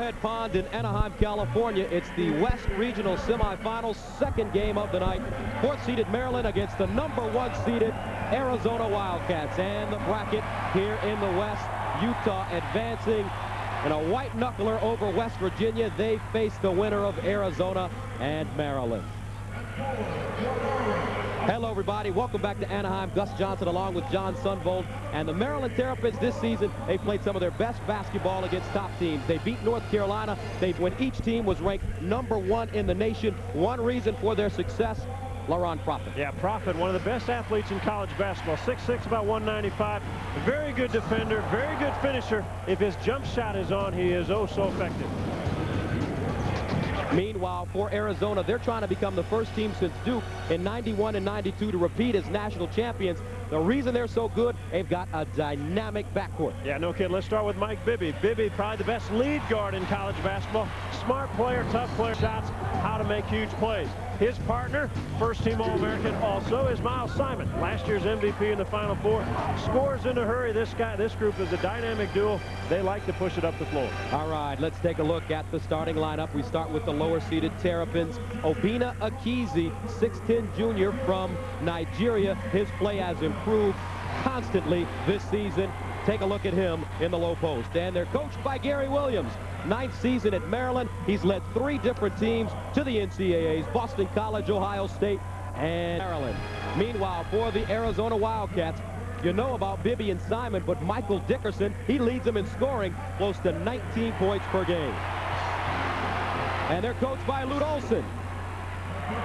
Arrowhead Pond in Anaheim, California. It's the West Regional Semifinals, second game of the night. Fourth-seeded Maryland against the number one-seeded Arizona Wildcats. And the bracket here in the West, Utah advancing in a white knuckler over West Virginia. They face the winner of Arizona and Maryland. Hello, everybody. Welcome back to Anaheim. Gus Johnson along with John Sunvold. And the Maryland Terrapins this season, they played some of their best basketball against top teams. They beat North Carolina when each team was ranked #1 in the nation. One reason for their success, LaRon Profit. Yeah, Profit, one of the best athletes in college basketball. 6'6", about 195. Very good defender, very good finisher. If his jump shot is on, he is oh so effective. Meanwhile, for Arizona, they're trying to become the first team since Duke in '91 and '92 to repeat as national champions. The reason they're so good, they've got a dynamic backcourt. Yeah, no kid. Let's start with Mike Bibby. Bibby, probably the best lead guard in college basketball. Smart player, tough player, shots, how to make huge plays. His partner, first-team All-American also, is Miles Simon. Last year's MVP in the Final Four. Scores in a hurry. This group is a dynamic duo. They like to push it up the floor. All right, let's take a look at the starting lineup. We start with the lower-seeded Terrapins. Obinna Akizi, 6'10" junior from Nigeria. His play has improved constantly this season. Take a look at him in the low post. And they're coached by Gary Williams. 9th season at Maryland. He's led 3 different teams to the NCAAs, Boston College, Ohio State, and Maryland. Meanwhile, for the Arizona Wildcats, you know about Bibby and Simon, but Michael Dickerson, he leads them in scoring, close to 19 points per game. And they're coached by Lute Olson.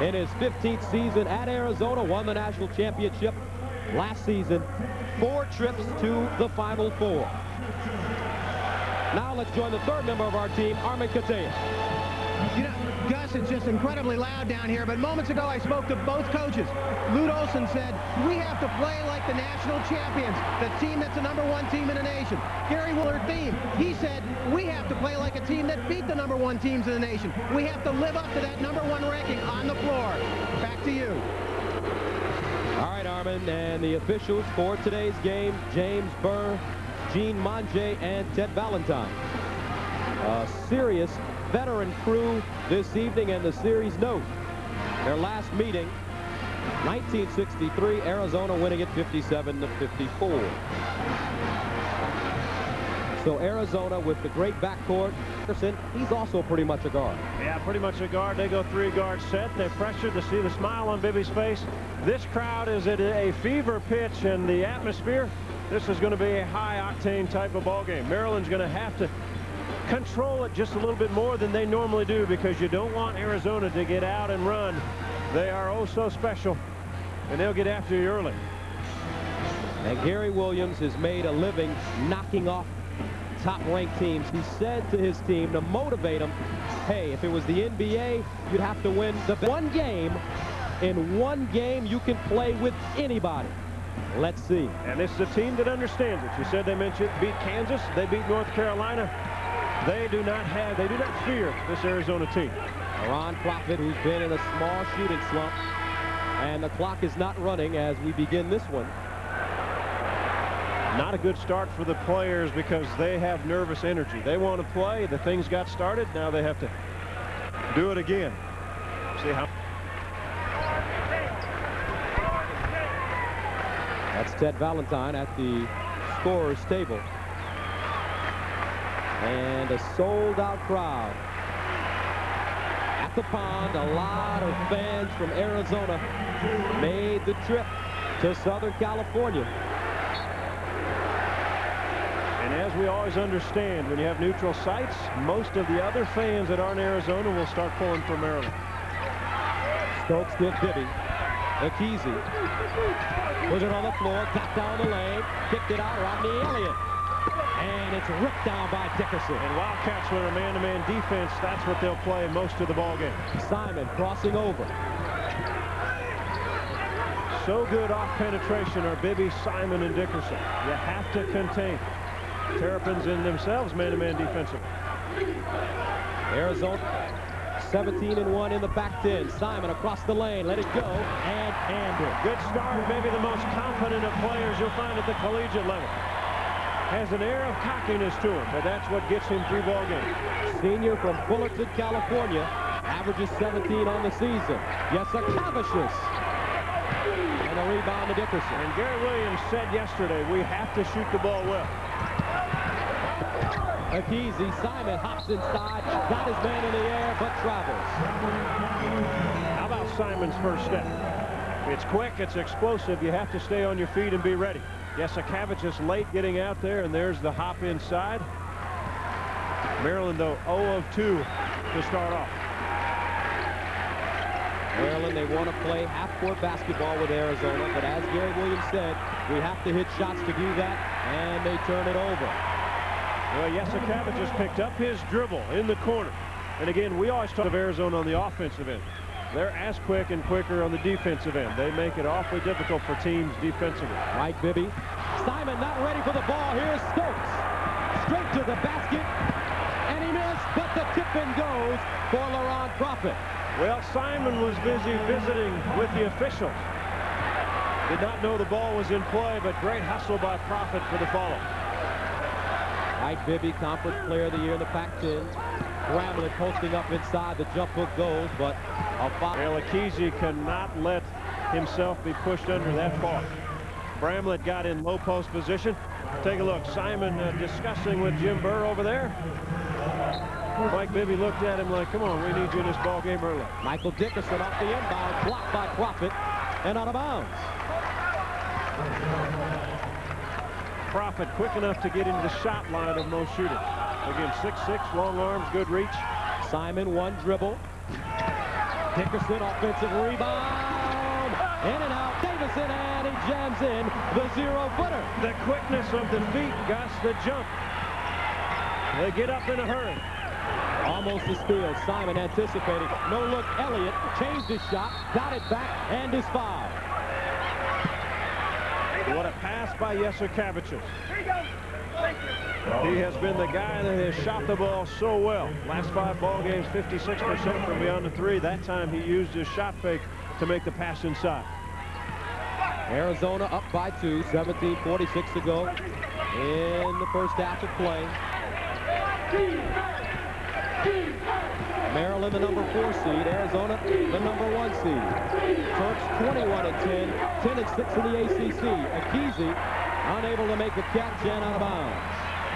In his 15th season at Arizona, won the national championship last season. 4 trips to the Final Four. Now let's join the third member of our team, Armin Katea. You know, Gus, it's just incredibly loud down here, but moments ago I spoke to both coaches. Lute Olson said, we have to play like the national champions, the team that's the #1 team in the nation. Gary Willard Thiem, he said, we have to play like a team that beat the #1 teams in the nation. We have to live up to that #1 ranking on the floor. Back to you. All right, Armin, and the officials for today's game, James Burr, Gene Mange, and Ted Valentine. A serious veteran crew this evening, and the series note. Their last meeting, 1963, Arizona winning it 57-54. So Arizona with the great backcourt. He's also pretty much a guard. Yeah, pretty much a guard. They go 3-guard set. They're pressured to see the smile on Bibby's face. This crowd is at a fever pitch, and the atmosphere, this is going to be a high-octane type of ball game. Maryland's going to have to control it just a little bit more than they normally do, because you don't want Arizona to get out and run. They are oh so special, and they'll get after you early. And Gary Williams has made a living knocking off top-ranked teams. He said to his team to motivate them, hey, if it was the NBA, you'd have to win the one game. In one game, you can play with anybody. Let's see. And this is a team that understands it. You said they beat Kansas. They beat North Carolina. They do not fear this Arizona team. LaRon Profit, who's been in a small shooting slump. And the clock is not running as we begin this one. Not a good start for the players because they have nervous energy. They want to play. The things got started. Now they have to do it again. See how. That's Ted Valentine at the scorer's table. And a sold-out crowd at the pond. A lot of fans from Arizona made the trip to Southern California. And as we always understand, when you have neutral sites, most of the other fans that aren't Arizona will start pulling for Maryland. Stokes with Bibby. Akizi was it on the floor, got down the lane, kicked it out, Rodney Elliott. And it's ripped down by Dickerson. And Wildcats with a man-to-man defense, that's what they'll play most of the ball game. Simon crossing over. So good off penetration are Bibby, Simon, and Dickerson. You have to contain. Terrapins in themselves man-to-man defensively. Arizona 17-1 in the back 10. Simon across the lane, let it go, and it. Good start, maybe the most confident of players you'll find at the collegiate level. has an air of cockiness to him, but that's what gets him through ball games. Senior from Fullerton, California, averages 17 on the season. Yes, a Cavicius. And a rebound to Dickerson. And Gary Williams said yesterday, we have to shoot the ball well. Akizi, Simon hops inside, got his man in the air, but travels. How about Simon's first step? It's quick, it's explosive. You have to stay on your feet and be ready. Jasikevic is late getting out there, and there's the hop inside. Maryland, though, 0 of 2 to start off. Maryland, they want to play half-court basketball with Arizona, but as Gary Williams said, we have to hit shots to do that, and they turn it over. Well, Jasikevic just picked up his dribble in the corner. And again, we always talk of Arizona on the offensive end. They're as quick and quicker on the defensive end. They make it awfully difficult for teams defensively. Mike Bibby. Simon not ready for the ball. Here's Stokes. Straight to the basket. And he missed, but the tip-in goes for Laron Profit. Well, Simon was busy visiting with the officials. Did not know the ball was in play, but great hustle by Profit for the follow. Mike Bibby, Conference Player of the Year in the Pac-10. Bramlett posting up inside. The jump hook goes, but a foul. Well, Akizi cannot let himself be pushed under that far. Bramlett got in low post position. Take a look. Simon discussing with Jim Burr over there. Mike Bibby looked at him like, come on, we need you in this ball game early. Michael Dickerson off the inbound, blocked by Profit, and out of bounds. Profit quick enough to get into the shot line of most shooters. Again, 6'6", long arms, good reach. Simon, one dribble. Dickerson, offensive rebound. In and out, Davison, and he jams in the 0-footer. The quickness of the feet, Gus, the jump. They get up in a hurry. Almost a steal. Simon anticipating. No look, Elliott changed his shot, got it back, and is fouled. What a pass by Jasikevic. He has been the guy that has shot the ball so well. Last 5 ball games, 56% from beyond the 3. That time he used his shot fake to make the pass inside. Arizona up by 2, 17:46 to go in the first half of play. Maryland, the number 4 seed. Arizona, the number 1 seed. Turks 21-10, 10-6 in the ACC. Akizi unable to make a catch and out of bounds.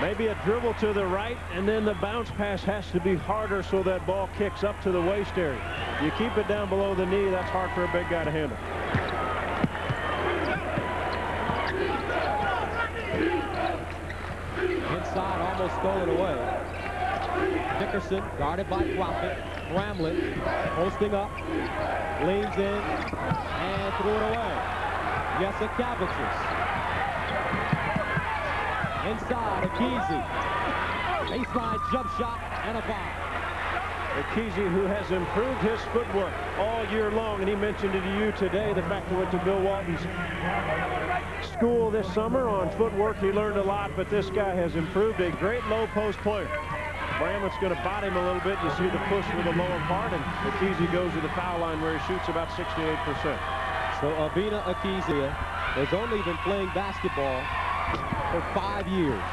Maybe a dribble to the right, and then the bounce pass has to be harder so that ball kicks up to the waist area. You keep it down below the knee, that's hard for a big guy to handle. Inside, almost stolen away. Dickerson guarded by Profit. Bramlett posting up, leans in, and threw it away. Jasikevic. Inside, Akizi. Baseline jump shot and a foul. Akizi, who has improved his footwork all year long, and he mentioned it to you today, the fact he went to Bill Walton's school this summer on footwork. He learned a lot, but this guy has improved. A great low post player. Bramlett's going to bot him a little bit. You see the push with the lower part, and Akizi goes to the foul line where he shoots about 68%. So Abina Akizi has only been playing basketball for 5 years.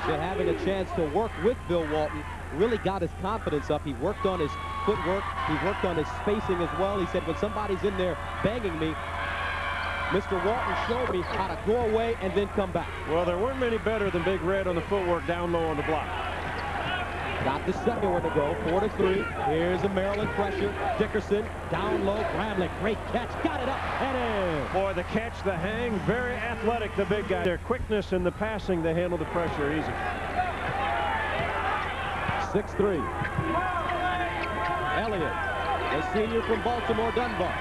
Said having a chance to work with Bill Walton really got his confidence up. He worked on his footwork. He worked on his spacing as well. He said, when somebody's in there banging me, Mr. Walton showed me how to go away and then come back. Well, there weren't many better than Big Red on the footwork down low on the block. Got the second one to go, 4-3. Here's a Maryland pressure. Dickerson down low. Bramlett, great catch. Got it up and in. Boy, the catch, the hang, very athletic, the big guy. Their quickness in the passing, they handle the pressure easy. 6-3. Elliott, a senior from Baltimore Dunbar.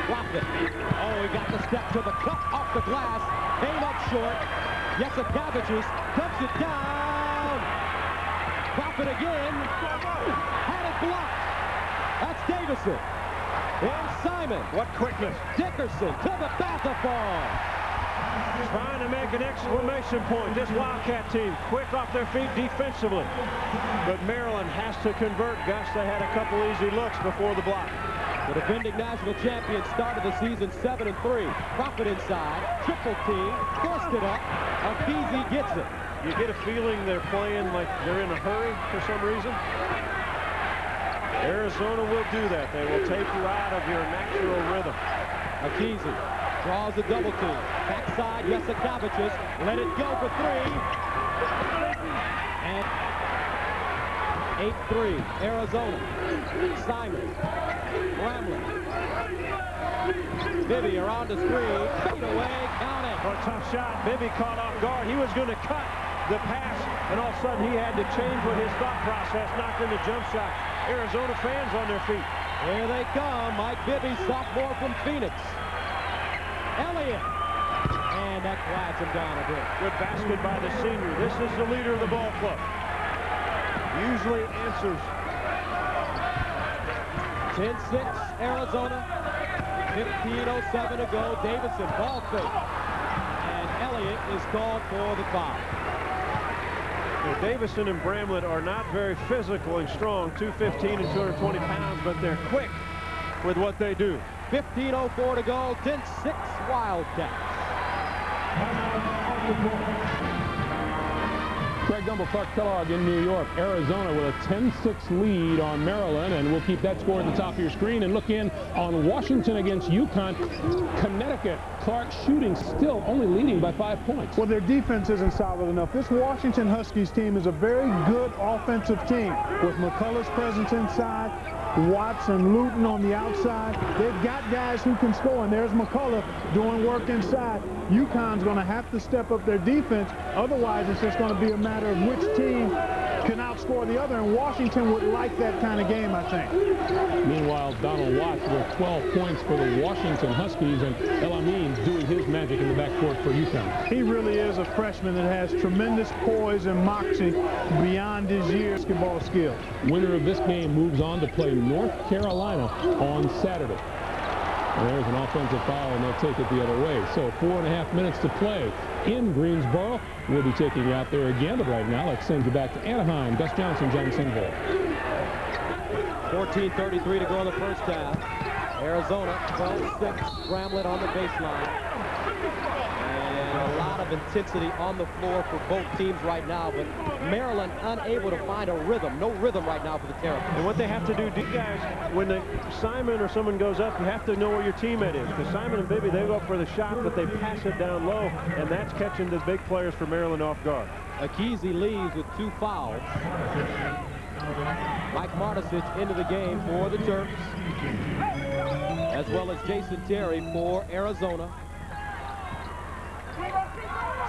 Profit. Oh, he got the step to the cup off the glass. Came up short. Jasikevic dumps it down. Profit again. Had it blocked. That's Davison. And Simon. What quickness. Dickerson to the back of ball. Trying to make an exclamation point. This Wildcat team quick off their feet defensively. But Maryland has to convert, Gus. They had a couple easy looks before the block. The defending national champions started the season 7-3. Profit inside, triple team, forced it up. Akizi gets it. You get a feeling they're playing like they're in a hurry for some reason. Arizona will do that. They will take you out of your natural rhythm. Akizi draws a double team. Backside, Yesikavicius. Let it go for three. And 8-3, Arizona. Simon. Bramlett. Bibby around the screen. Fade away. Count it. Oh, tough shot. Bibby caught off guard. He was going to cut the pass, and all of a sudden he had to change with his thought process, knocked in the jump shot. Arizona fans on their feet. Here they come. Mike Bibby, sophomore from Phoenix. Elliott. And that glides him down a bit. Good basket by the senior. This is the leader of the ball club. Usually answers. 10-6, Arizona. 15:07 to go. Davison, ball fake. And Elliott is called for the foul. Well, Davison and Bramlett are not very physical and strong, 215 and 220 pounds, but they're quick with what they do. 15:04 to go. 10-6 Wildcats. Craig Gumbel, Clark Kellogg in New York. Arizona with a 10-6 lead on Maryland, and we'll keep that score at the top of your screen and look in on Washington against UConn. Connecticut, Clark shooting still only leading by 5 points. Well, their defense isn't solid enough. This Washington Huskies team is a very good offensive team with McCullough's presence inside, Watts and Luton on the outside. They've got guys who can score, and there's McCullough doing work inside. UConn's going to have to step up their defense. Otherwise, it's just going to be a matter of which team can outscore the other, and Washington would like that kind of game, I think. Meanwhile, Donald Watts with 12 points for the Washington Huskies, and El Amin doing his magic in the backcourt for UConn. He really is a freshman that has tremendous poise and moxie beyond his year's basketball skills. Winner of this game moves on to play North Carolina on Saturday. And there's an offensive foul, and they'll take it the other way. So 4.5 minutes to play in Greensboro. We'll be taking you out there again, but right now let's send you back to Anaheim. Gus Johnson, John Singleton. 14:33 to go in the first half. Arizona 12-6, Bramlett on the baseline. And a lot of intensity on the floor for both teams right now, but Maryland unable to find a rhythm. No rhythm right now for the Terrapins. And what they have to do, guys, when Simon or someone goes up, you have to know where your teammate is. Because Simon and Bibby, they go up for the shot, but they pass it down low, and that's catching the big players for Maryland off guard. Akizi leaves with 2 fouls. Mike Martisic into the game for the Terps, as well as Jason Terry for Arizona.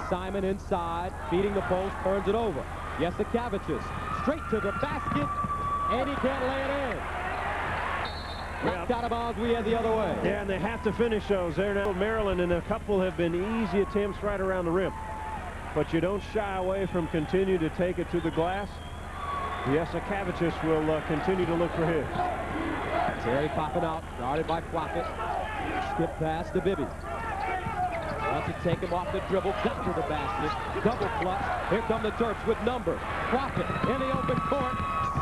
Simon inside, feeding the post, turns it over. Yesikavicius straight to the basket, and he can't lay it in. Knocked out of bounds, we head the other way. Yeah, and they have to finish those. They're now Maryland, and a couple have been easy attempts right around the rim. But you don't shy away from continue to take it to the glass. Yesikavicius will continue to look for his. Terry popping out, guarded by Profit. Skip pass to Bibby. Wants to take him off the dribble, got to the basket, double clutch. Here come the Terps with number. Profit in the open court,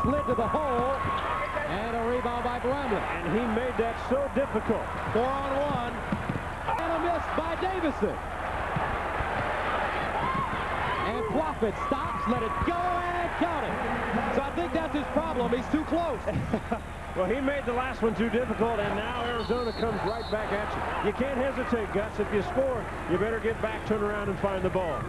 slid to the hole, and a rebound by Bramlett. And he made that so difficult. 4-on-1, and a miss by Davison. And Profit stops, let it go, and count it. So I think that's his problem. He's too close. Well, he made the last one too difficult, and now Arizona comes right back at you. You can't hesitate, Gus. If you score, you better get back, turn around, and find the ball.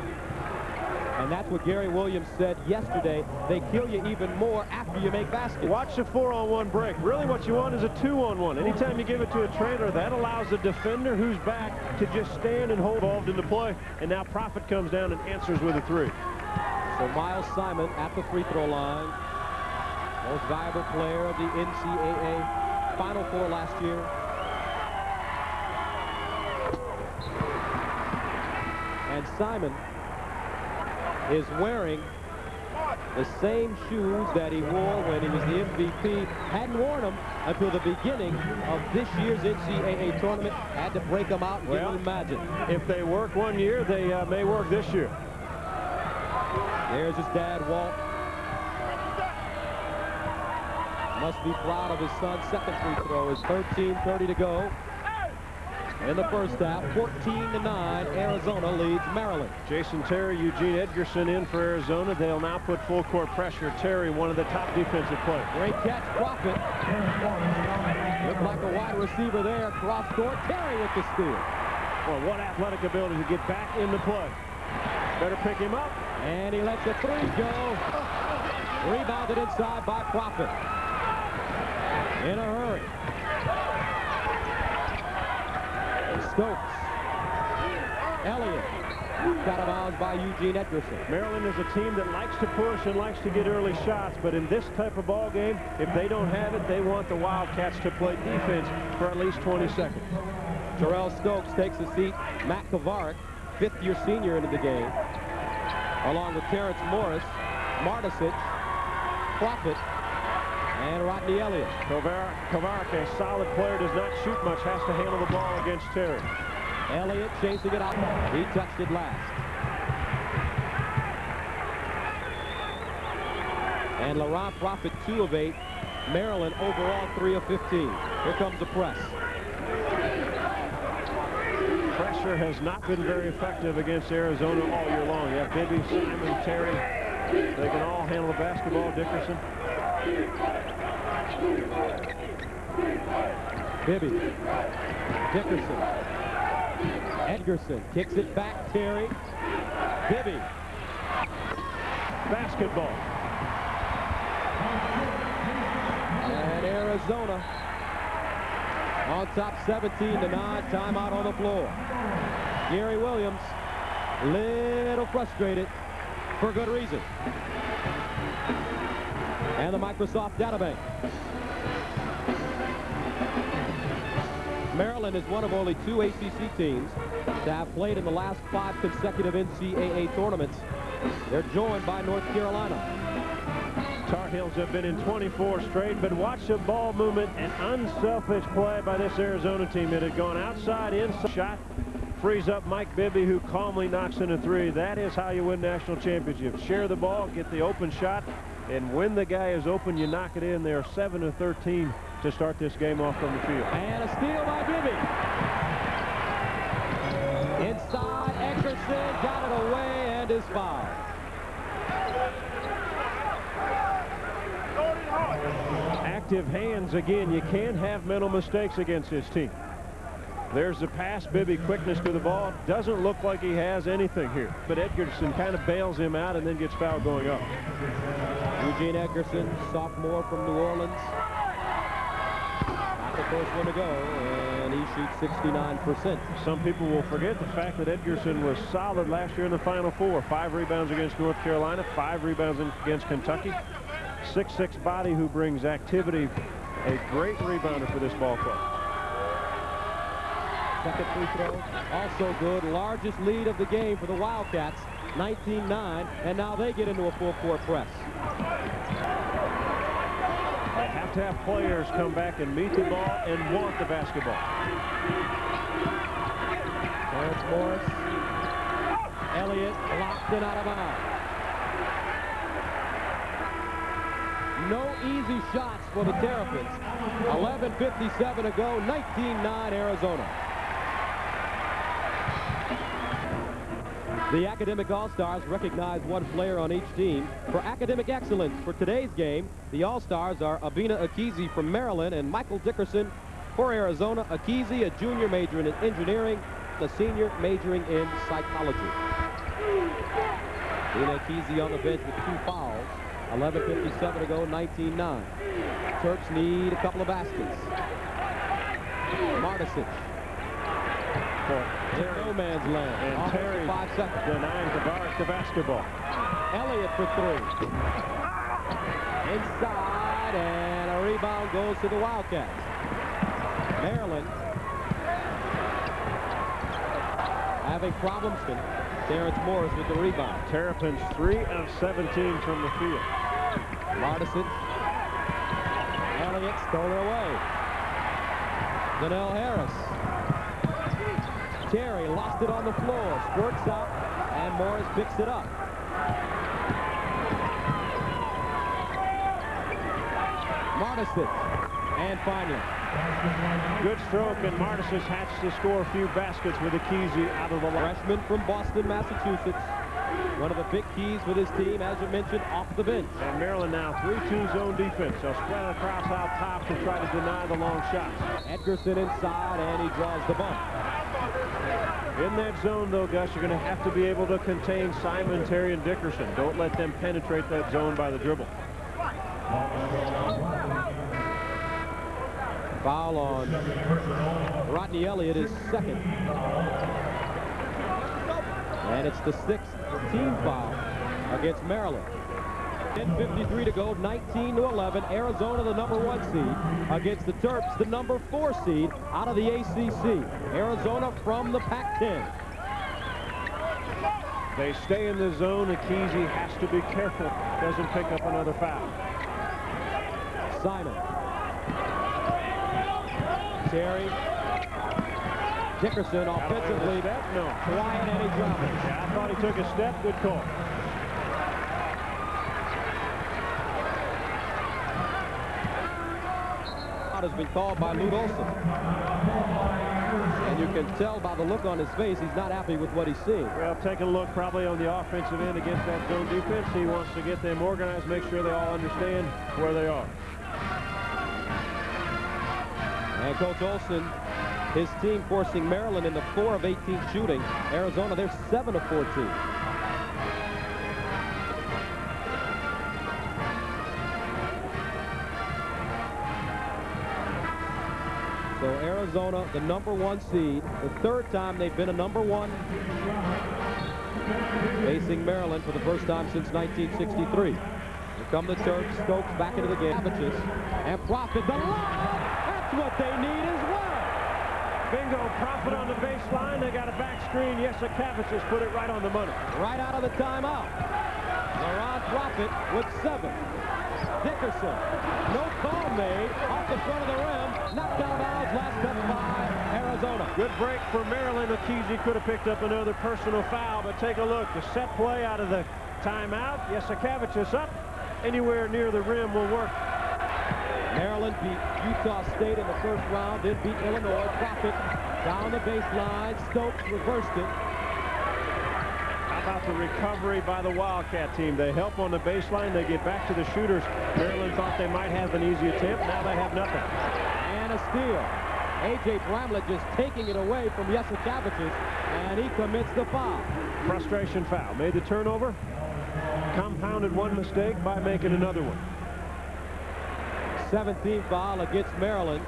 And that's what Gary Williams said yesterday. They kill you even more after you make baskets. Watch the 4-on-1 break. Really what you want is a 2-on-1. Anytime you give it to a trailer, that allows the defender who's back to just stand and hold involved in the play. And now Profit comes down and answers with a 3. So Miles Simon at the free throw line. Most valuable player of the NCAA Final Four last year. And Simon is wearing the same shoes that he wore when he was the MVP. Hadn't worn them until the beginning of this year's NCAA tournament. Had to break them out and give them magic. If they work one year, they may work this year. There's his dad, Walt. must be proud of his son's second free throw. Is 13:30 to go in the first half. 14-9, Arizona leads Maryland. Jason Terry, Eugene Edgerson in for Arizona. They'll now put full court pressure. Terry, one of the top defensive players. Great catch, Profit. Looked like a wide receiver there. Cross court, Terry with the steal. Well, what athletic ability to get back into play. Better pick him up. And he lets the three go. Rebounded inside by Profit. In a hurry. Stokes. Elliott. Got out of bounds by Eugene Edgerson. Maryland is a team that likes to push and likes to get early shots, but in this type of ball game, if they don't have it, they want the Wildcats to play defense for at least 20 seconds. Terrell Stokes takes a seat. Matt Kovarik, fifth-year senior, into the game, along with Terrence Morris, Martisic, Profit, and Rodney Elliott. Kovarik, a solid player, does not shoot much, has to handle the ball against Terry. Elliott chasing it out. He touched it last. And Laurent Profit, 2 of 8. Maryland overall 3 of 15. Here comes the press. Pressure has not been very effective against Arizona all year long. You have Bibby, Simon, Terry. They can all handle the basketball. Dickerson. Bibby. Dickerson. Edgerson kicks it back. Terry. Bibby. Basketball. And Arizona on top 17-9. Timeout on the floor. Gary Williams, little frustrated for good reason. And the Microsoft Databank. Maryland is one of only 2 ACC teams to have played in the last 5 consecutive NCAA tournaments. They're joined by North Carolina. Tar Heels have been in 24 straight, but watch the ball movement and unselfish play by this Arizona team. It had gone outside, inside. Shot frees up Mike Bibby, who calmly knocks in a 3. That is how you win national championships. Share the ball, get the open shot, and when the guy is open, you knock it in. They're 7 of 13 to start this game off on the field. And a steal by Bibby. Inside, Edgerson got it away and is fouled. Active hands again. You can't have mental mistakes against this team. There's the pass. Bibby, quickness to the ball. Doesn't look like he has anything here. But Edgerson kind of bails him out and then gets fouled going up. Eugene Edgerson, sophomore from New Orleans. Not the first one to go, and he shoots 69%. Some people will forget the fact that Edgerson was solid last year in the Final Four. 5 rebounds against North Carolina, 5 rebounds against Kentucky. 6'6" body who brings activity. A great rebounder for this ball club. Second free throw, also good. Largest lead of the game for the Wildcats, 19-9, and now they get into a full court press. They have to have players come back and meet the ball and want the basketball. Terrence Morris. Elliott locked in out of bounds. No easy shots for the Terrapins. 11:57 to go, 19-9 Arizona. The Academic All-Stars recognize one player on each team for academic excellence. For today's game, the All-Stars are Abina Akizi from Maryland and Michael Dickerson for Arizona. Akizi, a junior majoring in engineering, a senior majoring in psychology. Abina Akizi on the bench with 2 fouls. 11:57 to go, 19-9. Turks need a couple of baskets. Martisic. In no man's land. And Terry 5 seconds. denying Kovarik the basketball. Elliott for 3. Inside, and a rebound goes to the Wildcats. Maryland having problems. Terrence Morris with the rebound. Terrapins 3 of 17 from the field. Martisic. Elliott stolen away. Donnell Harris. Terry lost it on the floor. Squirts out, and Morris picks it up. Madison. And finally, Good stroke, and Martis has to score a few baskets with Akizi out of the line. freshman from Boston, Massachusetts. One of the big keys with his team, as you mentioned, off the bench. And Maryland now 3-2 zone defense. They'll spread across out top to try to deny the long shots. Edgerson inside, and he draws the bump. In that zone, though, Gus, you're going to have to be able to contain Simon, Terry, and Dickerson. Don't let them penetrate that zone by the dribble. Foul on Rodney Elliott, his second. And it's the 6th team foul against Maryland. 10:53 to go, 19-11. Arizona, the #1 seed, against the Terps, the #4 seed out of the ACC. Arizona from the Pac-10. They stay in the zone. Akizi has to be careful. Doesn't pick up another foul. Simon. Terry. Dickerson offensively. Step? No. Quiet, and he dropped it. Yeah, I thought he took a step. Good call. Has been called by Lute Olson. And you can tell by the look on his face he's not happy with what he's seeing. Well, taking a look probably on the offensive end against that zone defense. He wants to get them organized, make sure they all understand where they are. And Coach Olson, his team forcing Maryland into 4 of 18 shooting. Arizona, they're 7 of 14. So Arizona, the #1 seed, the 3rd time they've been a #1, facing Maryland for the first time since 1963. Here come the Terps. Stokes back into the game. And Profit, the lob! That's what they need as well. Bingo, Profit on the baseline. They got a back screen. Yesikevich has put it right on the money. Right out of the timeout. Laron Profit with 7. Dickerson, no call made, off the front of the rim, knocked out of bounds, last touch by Arizona. Good break for Maryland. Akizi could have picked up another personal foul, but take a look. The set play out of the timeout. Yesikevich is up. Anywhere near the rim will work. Maryland beat Utah State in the first round, then beat Illinois. Profit down the baseline. Stokes reversed it. How about the recovery by the Wildcat team? They help on the baseline. They get back to the shooters. Maryland thought they might have an easy attempt. Now they have nothing. And a steal. A.J. Bramlett just taking it away from Yesikevich, and he commits the foul. Frustration foul. Made the turnover. Compounded one mistake by making another one. 17th foul against Maryland.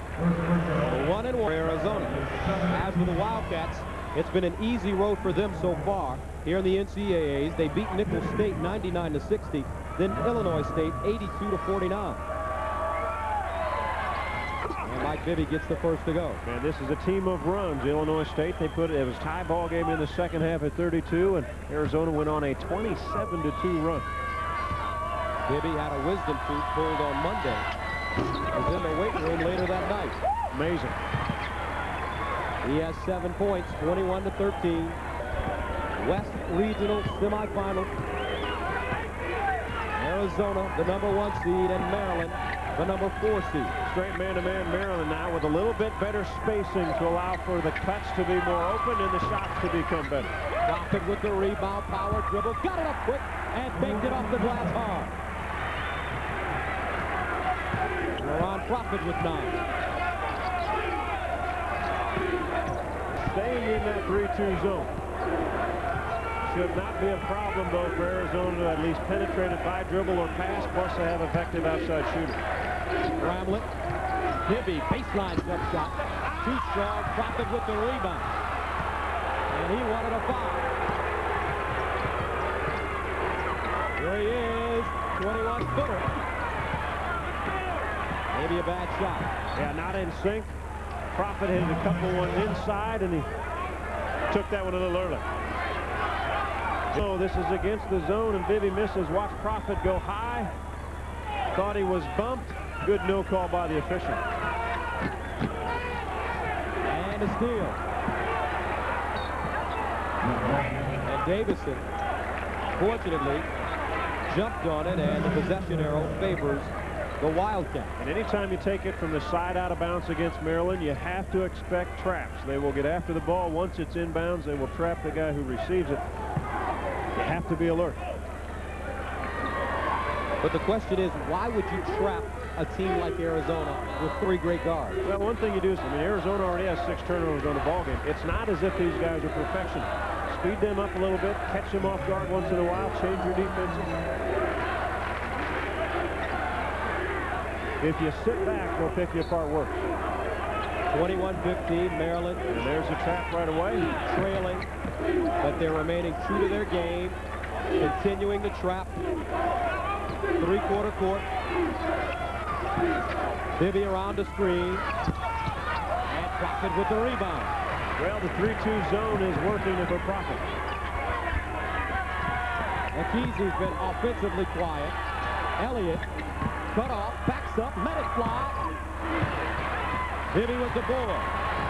1-1 Arizona. As for the Wildcats, it's been an easy road for them so far here in the NCAAs. They beat Nicholls State 99-60, then Illinois State 82-49. And Mike Bibby gets the first to go. Man, this is a team of runs. Illinois State, it was a tie ball game in the second half at 32, and Arizona went on a 27-2 run. Bibby had a wisdom tooth pulled on Monday. Was in the weight room later that night. Amazing. He has 7 points, 21-13. West Regional semifinal. Arizona, the #1 seed, and Maryland, the #4 seed. Straight man-to-man Maryland now with a little bit better spacing to allow for the cuts to be more open and the shots to become better. Profit with the rebound, power dribble, got it up quick, and baked it off the glass hard. Laron Profit with 9. Staying in that 3-2 zone. Should not be a problem, though, for Arizona to at least penetrate it by dribble or pass, plus they have effective outside shooting. Bramlett, Bibby, baseline jump shot. Too strong, Profit with the rebound. And he wanted a foul. Here he is, 21-footer. Maybe a bad shot. Yeah, not in sync. Profit hit a couple ones inside, and he took that one a little early. So this is against the zone, and Bibby misses. Watch Profit go high. Thought he was bumped. Good no call by the official. And a steal. And Davison, fortunately, jumped on it, and the possession arrow favors the Wildcats. And anytime you take it from the side out of bounds against Maryland, you have to expect traps. They will get after the ball. Once it's inbounds, they will trap the guy who receives it. You have to be alert. But the question is, why would you trap a team like Arizona with 3 great guards? Well, one thing you do is, Arizona already has 6 turnovers on the ball game. It's not as if these guys are perfection. Speed them up a little bit, catch them off guard once in a while, change your defenses. If you sit back, they'll pick you apart worse. 21-15, Maryland. And there's a trap right away. Trailing, but they're remaining true to their game, continuing the trap. 3-quarter court. Bibby around the screen. And Profit with the rebound. Well, the 3-2 zone is working for Profit. Akizi's been offensively quiet. Elliott cut off, backs up, let it fly. Bibby with the ball.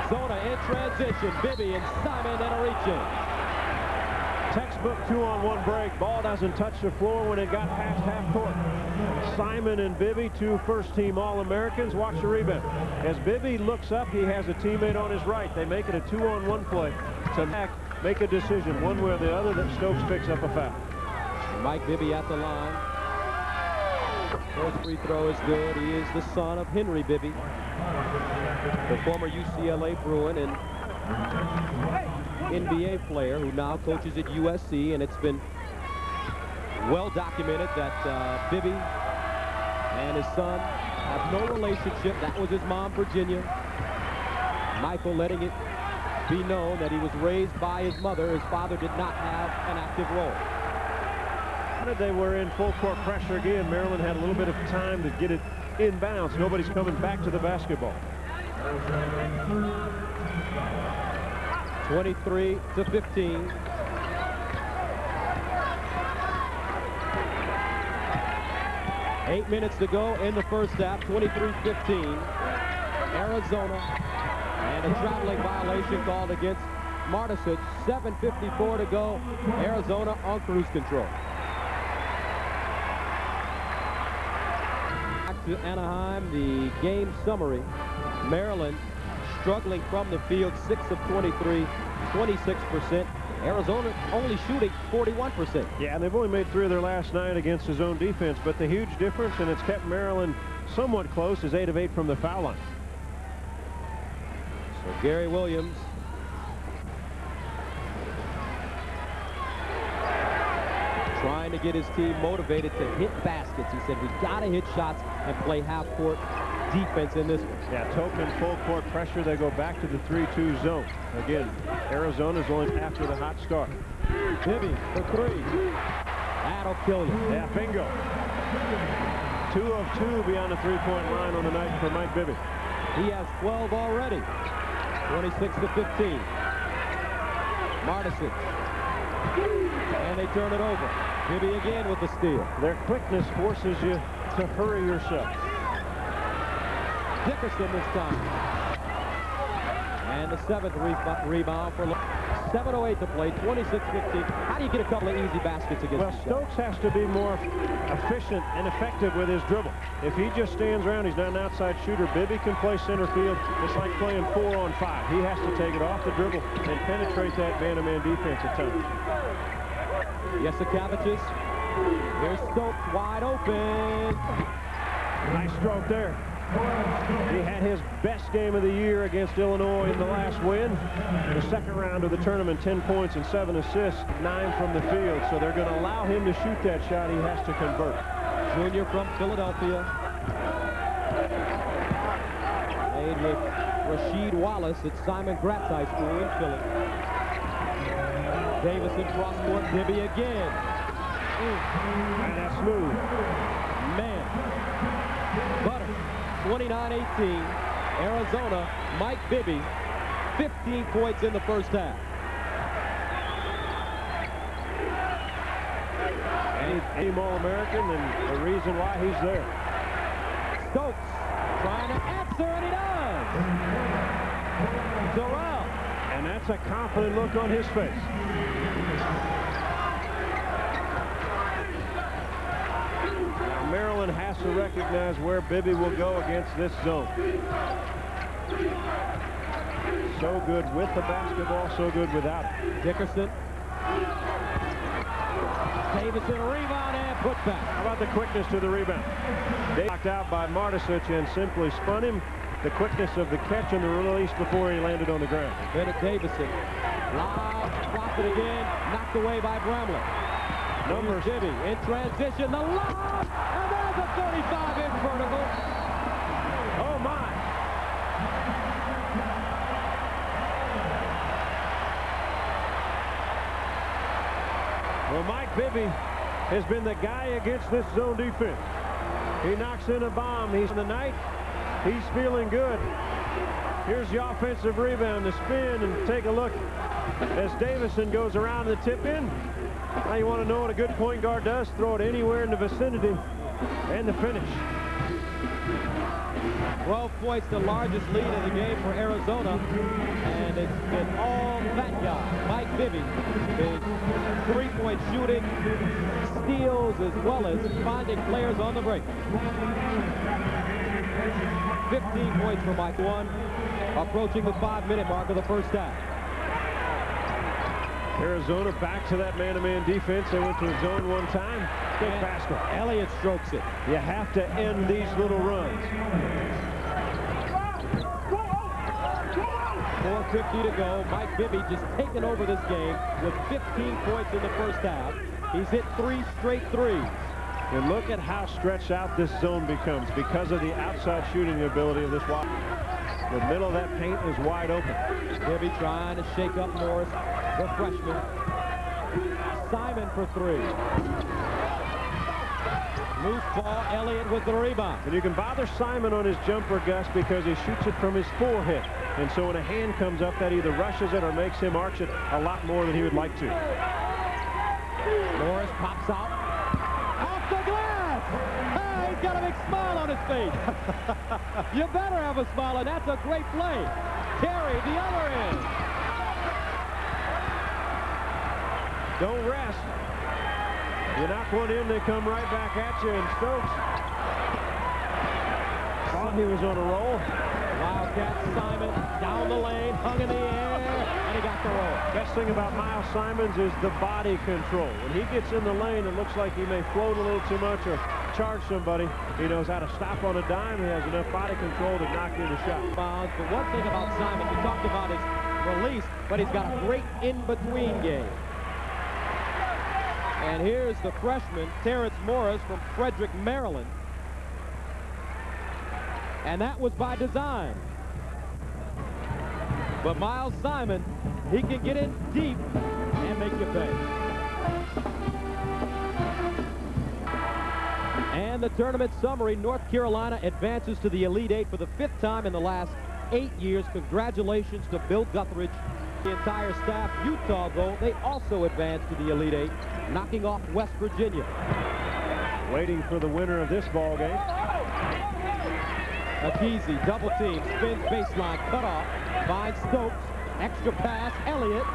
Zona in transition. Bibby and Simon then a reach-in. Textbook 2-on-1 break. Ball doesn't touch the floor when it got past half court. Simon and Bibby, 2 first-team All-Americans. Watch the rebound. As Bibby looks up, he has a teammate on his right. They make it a 2-on-1 play to make a decision one way or the other that Stokes picks up a foul. Mike Bibby at the line. First free throw is good. He is the son of Henry Bibby, the former UCLA Bruin and NBA player who now coaches at USC, and it's been well documented that Bibby and his son have no relationship. That was his mom, Virginia. Michael letting it be known that he was raised by his mother. His father did not have an active role. They were in full court pressure again. Maryland had a little bit of time to get it inbounds. Nobody's coming back to the basketball. 23-15. Eight minutes to go in the first half. 23-15. Arizona, and a traveling violation called against Martisic. 7:54 to go. Arizona on cruise control. Back to Anaheim, the game summary. Maryland struggling from the field, 6 of 23, 26%. Arizona only shooting 41%. Yeah, and they've only made 3 of their last 9 against his own defense, but the huge difference, and it's kept Maryland somewhat close, is 8 of 8 from the foul line. So Gary Williams trying to get his team motivated to hit baskets. He said, we got to hit shots and play half-court defense in this one. Yeah, token full court pressure. They go back to the 3-2 zone. Again, Arizona's only after the hot start. Bibby for 3. That'll kill you. Yeah, bingo. 2 of 2 beyond the 3-point line on the night for Mike Bibby. He has 12 already. 26-15. Martisic. And they turn it over. Bibby again with the steal. Their quickness forces you to hurry yourself. Dickerson this time. And the 7th rebound for 7:08 to play, 26-15. How do you get a couple of easy baskets against Well, the Stokes has to be more efficient and effective with his dribble. If he just stands around, he's not an outside shooter. Bibby can play center field. It's like playing 4-on-5. He has to take it off the dribble and penetrate that man-to-man defense at times. Jasikevičius. Here's Stokes wide open. Nice stroke there. He had his best game of the year against Illinois in the last win. The second round of the tournament, 10 points and 7 assists, 9 from the field. So they're going to allow him to shoot that shot. He has to convert. Junior from Philadelphia. Played with Rasheed Wallace at Simon Gratz High School in Philly. Davison cross court. Bibby again. And that's smooth. Man. Butter. 29-18. Arizona. Mike Bibby. 15 points in the first half. Team All-American, and the reason why he's there. Stokes trying to answer, and he does. Durrell. And that's a confident look on his face. Now, Maryland Maryland has to recognize where Bibby will go against this zone. So good with the basketball, so good without it. Dickerson. Davison, rebound and put back. How about the quickness to the rebound? They knocked out by Martisic and simply spun him. The quickness of the catch and the release before he landed on the ground. Bennett Davison. Lob, dropped it again, knocked away by Bramlett. Numbers. Bibby in transition, the lob, and there's a 35-inch vertical. Oh my! Well, Mike Bibby has been the guy against this zone defense. He knocks in a bomb. He's in the night. He's feeling good. Here's the offensive rebound, the spin, and take a look as Davison goes around the tip in. Now you want to know what a good point guard does. Throw it anywhere in the vicinity, and the finish. 12 points, the largest lead of the game for Arizona, and it's been all that guy, Mike Bibby. His three-point shooting, steals, as well as finding players on the break. 15 points for Mike. Approaching the 5-minute mark of the first half. Arizona back to that man-to-man defense. They went to a zone one time. Big basket. Elliott strokes it. You have to end these little runs. 4:50 to go. Mike Bibby just taking over this game with 15 points in the first half. He's hit 3 straight threes. And look at how stretched out this zone becomes because of the outside shooting ability of this wide. The middle of that paint is wide open. Bibby trying to shake up Morris, the freshman. Simon for 3. Loose ball, Elliott with the rebound. And you can bother Simon on his jumper, Gus, because he shoots it from his forehead. And so when a hand comes up, that either rushes it or makes him arch it a lot more than he would like to. Morris pops out. Off the glass! Hey, he's got a big smile on his face. You better have a smile, and that's a great play. Terry, the other end. Don't rest. You knock one in, they come right back at you, and Stokes thought he was on a roll. Wildcats, Simon down the lane, hung in the air, and he got the roll. Best thing about Miles Simons is the body control. When he gets in the lane, it looks like he may float a little too much or charge somebody. He knows how to stop on a dime. He has enough body control to knock in a shot. But one thing about Simon, we talked about his release, but he's got a great in-between game. And here's the freshman, Terrence Morris from Frederick, Maryland. And that was by design. But Miles Simon, he can get in deep and make you pay. And the tournament summary, North Carolina advances to the Elite Eight for the 5th time in the last 8 years. Congratulations to Bill Guthridge, the entire staff. Utah, though, they also advanced to the Elite Eight, knocking off West Virginia. Waiting for the winner of this ball game. Akizi, double team, spins baseline, cut off, finds Stokes, extra pass, Elliott.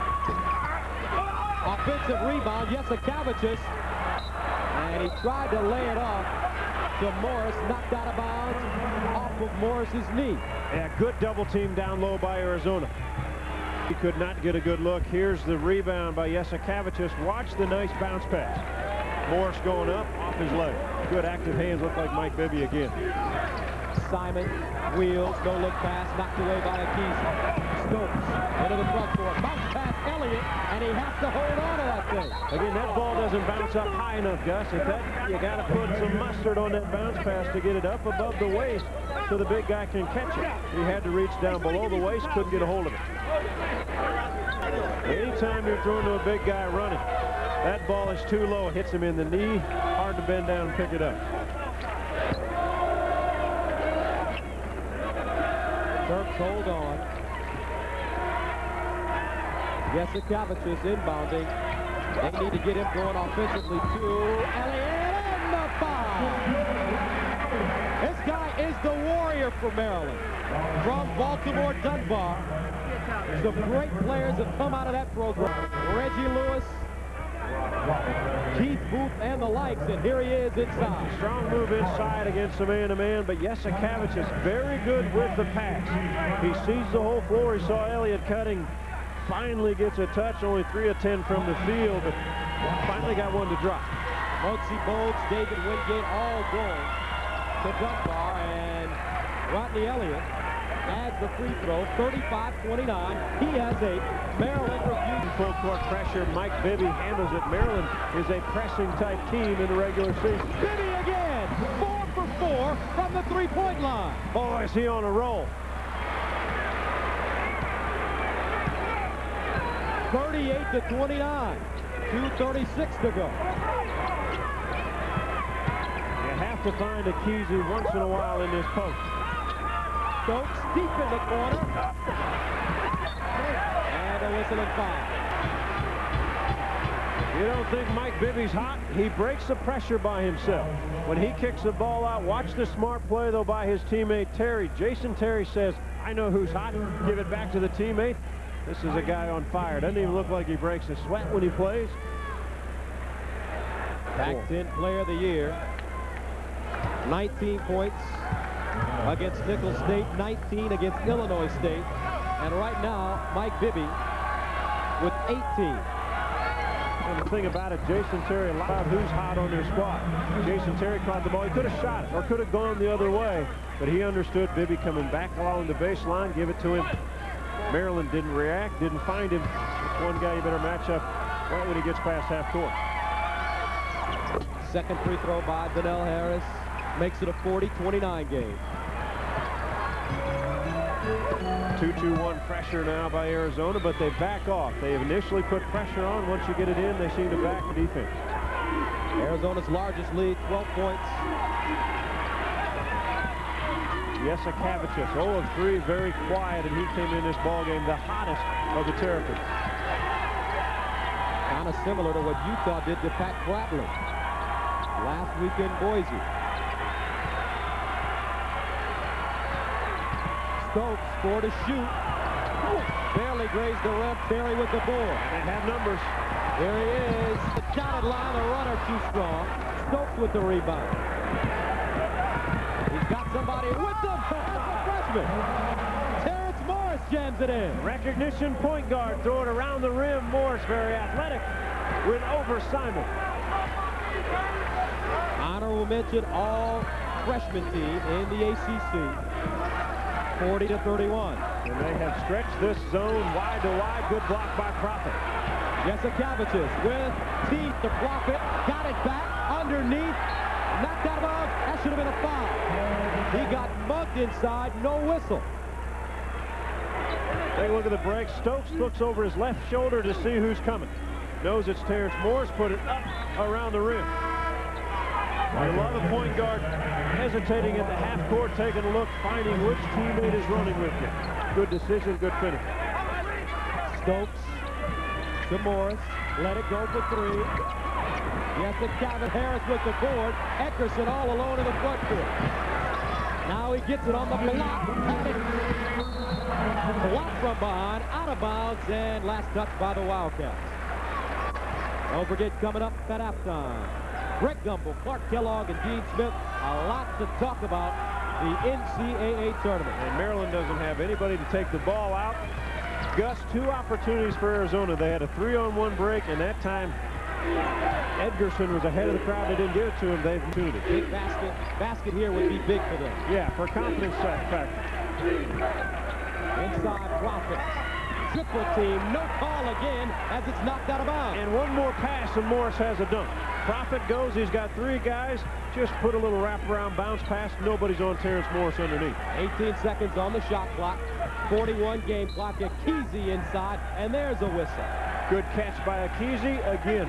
Offensive rebound, Yesikavicius. And he tried to lay it off to Morris, knocked out of bounds off of Morris's knee. Yeah, good double team down low by Arizona. He could not get a good look. Here's the rebound by Yesikavicius. Watch the nice bounce pass. Morris going up off his leg. Good active hands, look like Mike Bibby again. Simon wheels, no look pass, knocked away by Akizi. Stokes into the front court, bounce pass Elliott, and he has to hold on to that thing. Again, that ball doesn't bounce up high enough, Gus. You got to put some mustard on that bounce pass to get it up above the waist so the big guy can catch it. He had to reach down below the waist, couldn't get a hold of it. Anytime you're throwing to a big guy running, that ball is too low. It hits him in the knee, hard to bend down and pick it up. Turks hold on. Yesikavicius inbounding. They need to get him going offensively too. Elliott and the foul. This guy is the warrior for Maryland. From Baltimore Dunbar. Some great players have come out of that program. Reggie Lewis, Keith Booth and the likes, and here he is inside. Strong move inside against the man-to-man, but Yesikevich is very good with the pass. He sees the whole floor. He saw Elliott cutting. Finally gets a touch, only 3 of 10 from the field, but finally got one to drop. Muggsy Bogues, David Wingate all going to Dunbar, and Rodney Elliott adds the free throw, 35-29. He has 8. Maryland reviews. Full court pressure. Mike Bibby handles it. Maryland is a pressing type team in the regular season. Bibby again, 4 for 4 from the three-point line. Oh, is he on a roll? 38-29. 2:36 to go. You have to find a Kesey once in a while in this post. Stokes deep in the corner. And a whistle and foul. You don't think Mike Bibby's hot? He breaks the pressure by himself. When he kicks the ball out, watch the smart play, though, by his teammate Terry. Jason Terry says, I know who's hot. Give it back to the teammate. This is a guy on fire. Doesn't even look like he breaks a sweat when he plays. Pac-10 Player of the Year. 19 points against Nicholls State, 19 against Illinois State. And right now, Mike Bibby with 18. And the thing about it, Jason Terry allowed who's hot on their squad. Jason Terry caught the ball. He could have shot it or could have gone the other way, but he understood Bibby coming back along the baseline, give it to him. Maryland didn't react, didn't find him. It's one guy you better match up right when he gets past half court. Second free throw by Donnell Harris makes it a 40-29 game. 2-2-1 pressure now by Arizona, but they back off. They initially put pressure on. Once you get it in, they seem to back the defense. Arizona's largest lead, 12 points. Yesikevich, 0 of 3, very quiet, and he came in this ballgame the hottest of the Terrapins. Kind of similar to what Utah did to Pat Bradley last week in Boise. Stokes for to shoot. Barely grazed the rim. Terry with the board. They have numbers. There he is. The dotted line, the runner too strong. Stokes with the rebound. He's got somebody with them. The freshman. Terrence Morris jams it in. Recognition point guard. Throw it around the rim. Morris very athletic. Went over Simon. Honorable mention, all freshman team in the ACC. 40-31. And they have stretched this zone wide to wide. Good block by Prophet. Yesikevich with teeth to Prophet. Got it back underneath. Knocked out of bounds. That should have been a foul. He got mugged inside. No whistle. Take a look at the break. Stokes looks over his left shoulder to see who's coming. Knows it's Terrence Morris. Put it up around the rim. I love a point guard hesitating at the half court, taking a look, finding which teammate is running with you. Good decision, good finish. Stokes to Morris. Let it go for 3. Yesikevich, Harris with the board. Eckerson all alone in the front court. Now he gets it on the block. Block from behind, out of bounds, and last touch by the Wildcats. Don't forget, coming up at halftime, Greg Gumbel, Clark Kellogg, and Dean Smith. A lot to talk about the NCAA tournament. And Maryland doesn't have anybody to take the ball out. Gus, 2 opportunities for Arizona. They had a 3-on-1 break, and that time Edgerson was ahead of the crowd. They didn't give it to him. They've tuned it. Big basket here would be big for them. Yeah, for confidence factor. Inside Prophet. Triple team, no call again as it's knocked out of bounds. And one more pass and Morris has a dunk. Prophet goes, he's got 3 guys, just put a little wraparound bounce pass. Nobody's on Terrence Morris underneath. 18 seconds on the shot clock, 41 game clock. Kesey inside, and there's a whistle. Good catch by Kesey again.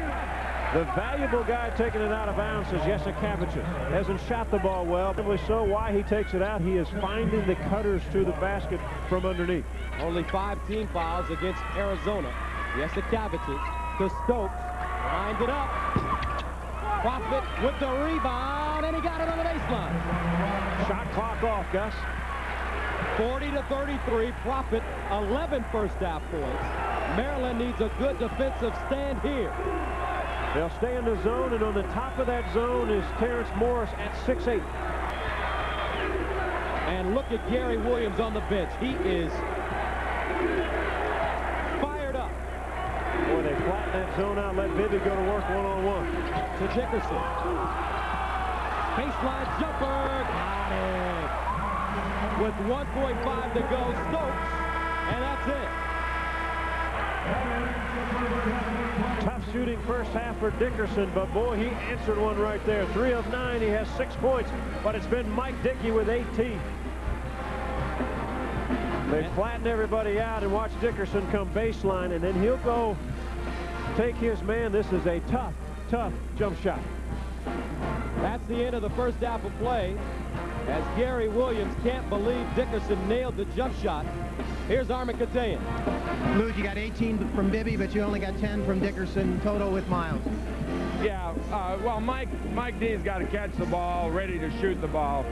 The valuable guy taking it out of bounds is Yesikevich. Hasn't shot the ball well. Probably so. Why he takes it out, he is finding the cutters to the basket from underneath. Only 5 team fouls against Arizona. Yesikevich to Stokes. Lined it up. Prophet with the rebound, and he got it on the baseline. Shot clock off, Gus. 40-33. Prophet, 11 first half points. Maryland needs a good defensive stand here. They'll stay in the zone, and on the top of that zone is Terrence Morris at 6'8". And look at Gary Williams on the bench. He is fired up. Boy, they flatten that zone out, let Bibby go to work one-on-one. To Dickerson. Baseline jumper. Got it. With 1.5 to go, Stokes. And that's it. Tough shooting first half for Dickerson, but boy, he answered one right there. 3 of 9, he has 6 points, but it's been Mike Dickey with 18. They flattened everybody out, and watch Dickerson come baseline, and then he'll go take his man. This is a tough, tough jump shot. That's the end of the first half of play, as Gary Williams can't believe Dickerson nailed the jump shot. Here's Armin Katayan. Luge, you got 18 from Bibby, but you only got 10 from Dickerson total with Miles. Yeah, well, Mike D's got to catch the ball, ready to shoot the ball.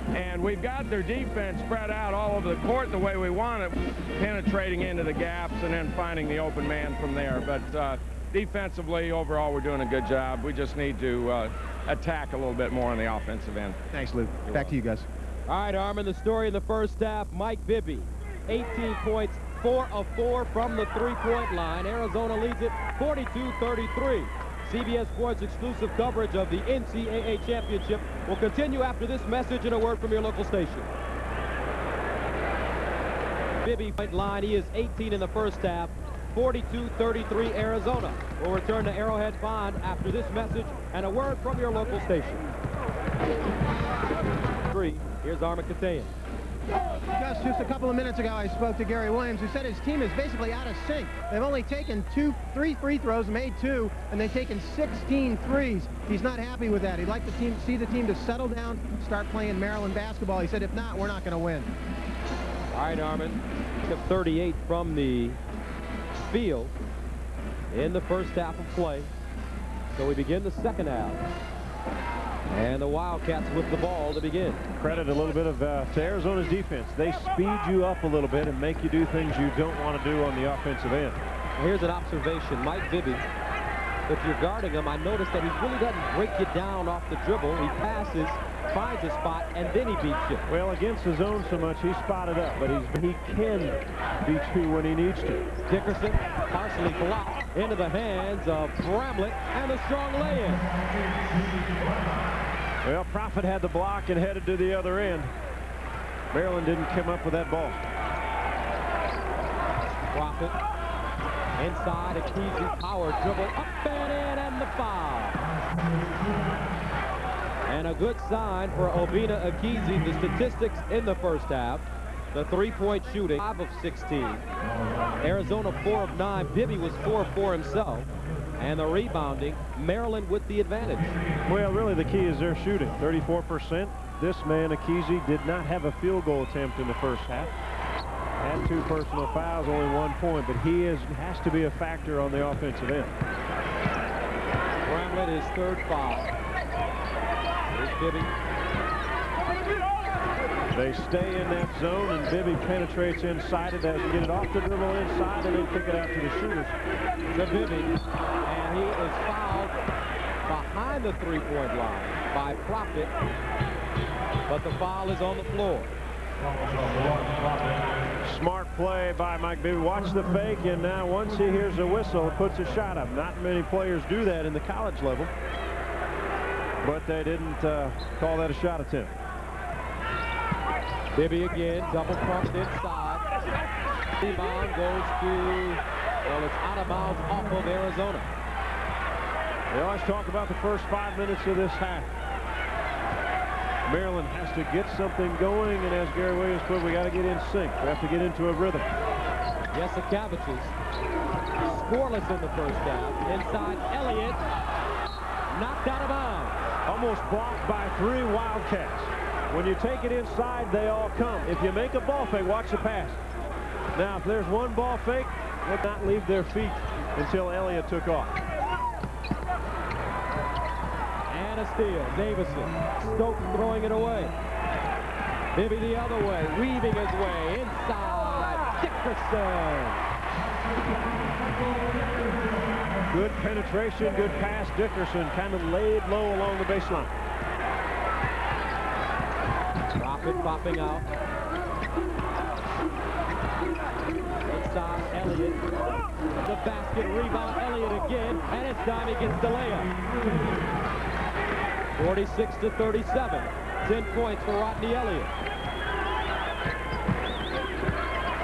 And we've got their defense spread out all over the court the way we want it, penetrating into the gaps and then finding the open man from there. But defensively, overall, we're doing a good job. We just need to attack a little bit more on the offensive end. Thanks, Luke. Back to you guys. All right, Armin, the story in the first half, Mike Bibby, 18 points, 4 of 4 from the three-point line. Arizona leads it 42-33. CBS Sports exclusive coverage of the NCAA championship will continue after this message and a word from your local station. Bibby point line, he is 18 in the first half, 42-33 Arizona. We'll return to Arrowhead Pond after this message and a word from your local station. Here's Armin Katayan. Gus, just a couple of minutes ago, I spoke to Gary Williams, who said his team is basically out of sync. They've only taken 3 free throws, made 2, and they've taken 16 threes. He's not happy with that. He'd like to see the team to settle down, start playing Maryland basketball. He said, if not, we're not going to win. All right, Armin. Took 38 from the field in the first half of play. So we begin the second half. And the Wildcats with the ball to begin. Credit a little bit of to Arizona's defense. They speed you up a little bit and make you do things you don't want to do on the offensive end. Here's an observation. Mike Bibby, if you're guarding him, I noticed that he really doesn't break you down off the dribble. He passes, finds a spot, and then he beats you. Well, against the zone so much, he's spotted up, but he can beat you when he needs to. Dickerson partially blocked into the hands of Bramlett, and a strong lay-in. Well, Profit had the block and headed to the other end. Maryland didn't come up with that ball. Profit inside, a easy power dribble, up and in, and the foul. And a good sign for Obina Akizi. The statistics in the first half: the three-point shooting, 5 of 16. Arizona 4 of 9. Bibby was 4 of 4 himself. And the rebounding, Maryland with the advantage. Well, really the key is their shooting, 34%. This man, Akizi, did not have a field goal attempt in the first half. Had 2 personal fouls, only 1 point, but he has to be a factor on the offensive end. Bramlett, his 3rd foul. Here's Bibby. They stay in that zone, and Bibby penetrates inside it, as get it off the dribble inside, and then kick it out to the shooters. To Bibby, and he is fouled behind the three-point line by Profit, but the foul is on the floor. Smart play by Mike Bibby. Watch the fake, and now once he hears a whistle, puts a shot up. Not many players do that in the college level, but they didn't call that a shot attempt. Bibby again, double pumped inside. Rebound goes to, well, it's out of bounds off of Arizona. They always talk about the first 5 minutes of this half. Maryland has to get something going, and as Gary Williams put, we got to get in sync. We have to get into a rhythm. Jasikavich's scoreless in the first half. Inside, Elliott knocked out of bounds. Almost blocked by 3 Wildcats. When you take it inside, they all come. If you make a ball fake, watch the pass. Now, if there's one ball fake, they'll not leave their feet until Elliott took off. And a steal. Davison. Stokes throwing it away. Bibby the other way, weaving his way inside. Dickerson. Good penetration, good pass. Dickerson kind of laid low along the baseline. Profit popping out. Inside, Elliott. The basket, rebound, Elliott again, and it's time he gets the layup. 46-37. 10 points for Rodney Elliott.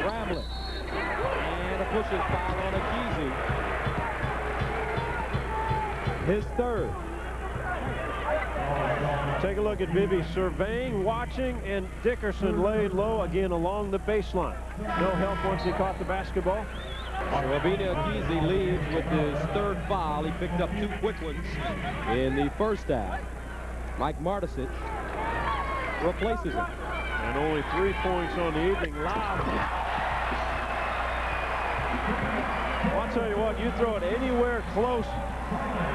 Bramlett. And a pushing foul on Akizi. His third. Take a look at Bibby surveying, watching, and Dickerson laid low again along the baseline. No help once he caught the basketball. Obina Akizi leads with his third foul. He picked up 2 quick ones in the first half. Mike Martisic replaces him. And only 3 points on the evening. Loud. Well, I'll tell you what, you throw it anywhere close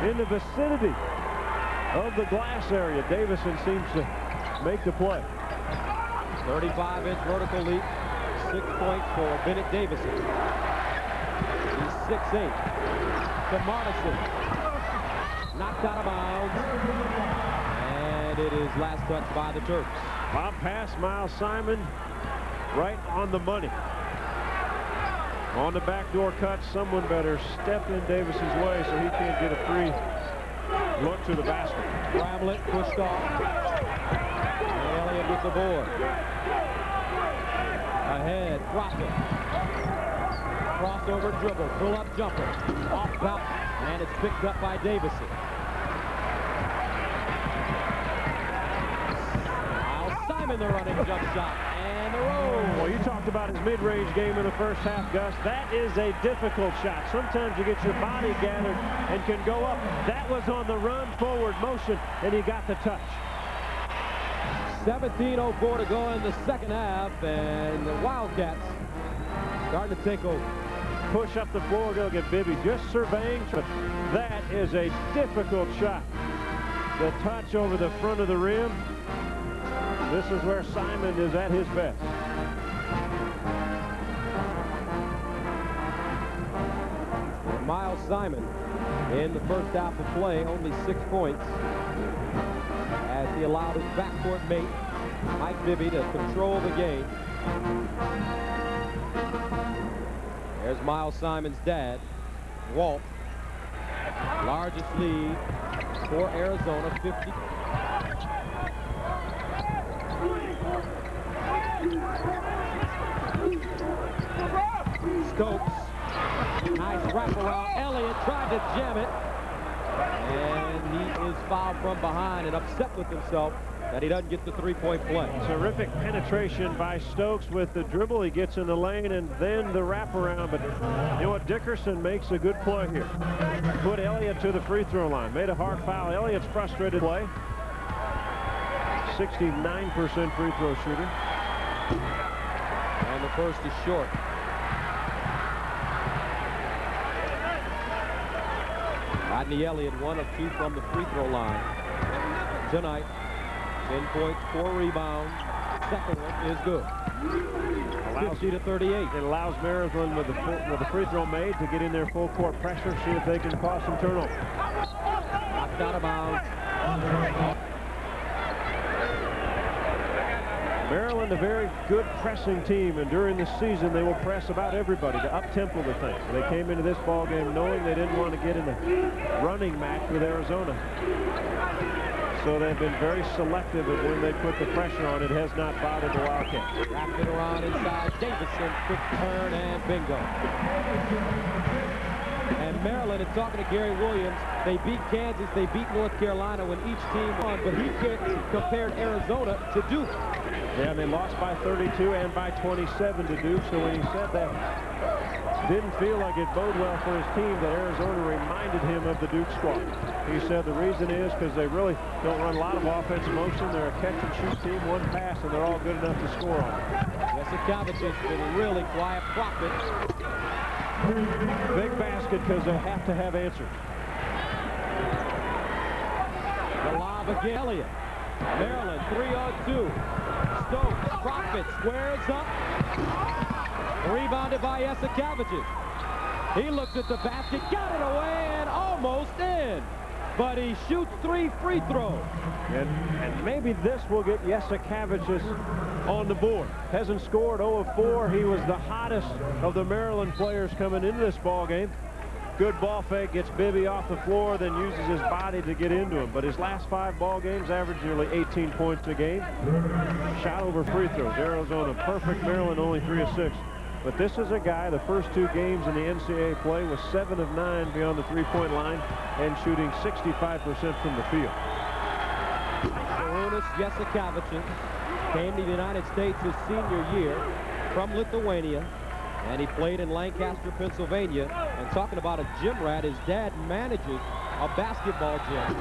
in the vicinity of the glass area, Davison seems to make the play. 35-inch vertical leap. 6 points for Bennett Davison. He's 6'8". To Martisic. Knocked out of bounds. And it is last touched by the Terps. Bob pass, Miles Simon right on the money. On the backdoor cut, someone better step in Davison's way so he can't get a free look to the basket. Bramlett pushed off. And Elliott with the board. Ahead, Crockett. Crossover dribble, pull-up jumper. Off bounce, and it's picked up by Davison. Miles Simon, the running jump shot. And the roll. Well, you talked about his mid-range game in the first half, Gus. That is a difficult shot. Sometimes you get your body gathered and can go up. That was on the run forward motion, and he got the touch. 17:04 to go in the second half, and the Wildcats starting to take over. Push up the floor, go get Bibby just surveying. That is a difficult shot. The touch over the front of the rim. This is where Simon is at his best. Miles Simon in the first half of play, only 6 points, as he allowed his backcourt mate, Mike Bibby, to control the game. There's Miles Simon's dad, Walt. Largest lead for Arizona, 50. Stokes. Nice wraparound. Elliott tried to jam it. And he is fouled from behind and upset with himself that he doesn't get the three-point play. Terrific penetration by Stokes with the dribble. He gets in the lane and then the wraparound. But you know what? Dickerson makes a good play here. Put Elliott to the free throw line. Made a hard foul. Elliott's frustrated play. 69% free throw shooter. And the first is short. Rodney Elliott, 1 of 2 from the free throw line tonight. 10 points, 4 rebounds. Second one is good. 50-38. It allows Maryland with the free throw made to get in their full court pressure, see if they can cause some turnover. Knocked out of bounds. Maryland, a very good pressing team, and during the season they will press about everybody to up-tempo the thing. They came into this ball game knowing they didn't want to get in a running match with Arizona. So they've been very selective of when they put the pressure on. It has not bothered the Wildcats. Wrapped it around inside. Davison, quick turn, and bingo. And Maryland, and talking to Gary Williams, they beat Kansas, they beat North Carolina when each team won, but he compared Arizona to Duke. Yeah, they lost by 32 and by 27 to Duke, so when he said that, didn't feel like it bode well for his team that Arizona reminded him of the Duke squad. He said the reason is because they really don't run a lot of offensive motion. They're a catch-and-shoot team, one pass, and they're all good enough to score on. Jasikovic has been really quiet. Profit. Big basket because they have to have answers. The lob again. Elliott. Maryland 3-on-2. Stokes. Profit squares up. Rebounded by Jasikovic. He looks at the basket, got it away, and almost in. But he shoots 3 free throws. And maybe this will get Yesikavicius on the board. Hasn't scored 0 of 4. He was the hottest of the Maryland players coming into this ball game. Good ball fake, gets Bibby off the floor, then uses his body to get into him. But his last 5 ball games averaged nearly 18 points a game. Shot over free throws. Arizona perfect. Maryland only 3 of 6. But this is a guy, the first 2 games in the NCAA play was 7 of 9 beyond the three-point line and shooting 65% from the field. Arrowhead Yesikavicius came to the United States his senior year from Lithuania, and he played in Lancaster, Pennsylvania. And talking about a gym rat, his dad manages a basketball gym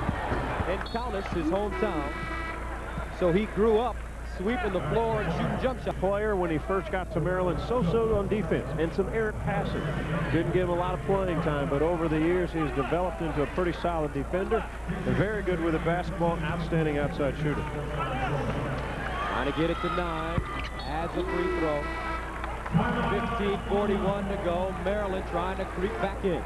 in Kaunas, his hometown. So he grew up sweeping the floor and shooting jump shots. Player when he first got to Maryland, so-so on defense and some errant passing. Didn't give him a lot of playing time, but over the years he's developed into a pretty solid defender and very good with the basketball, and outstanding outside shooter. Trying to get it to 9, adds a free throw. 15:41 to go. Maryland trying to creep back in.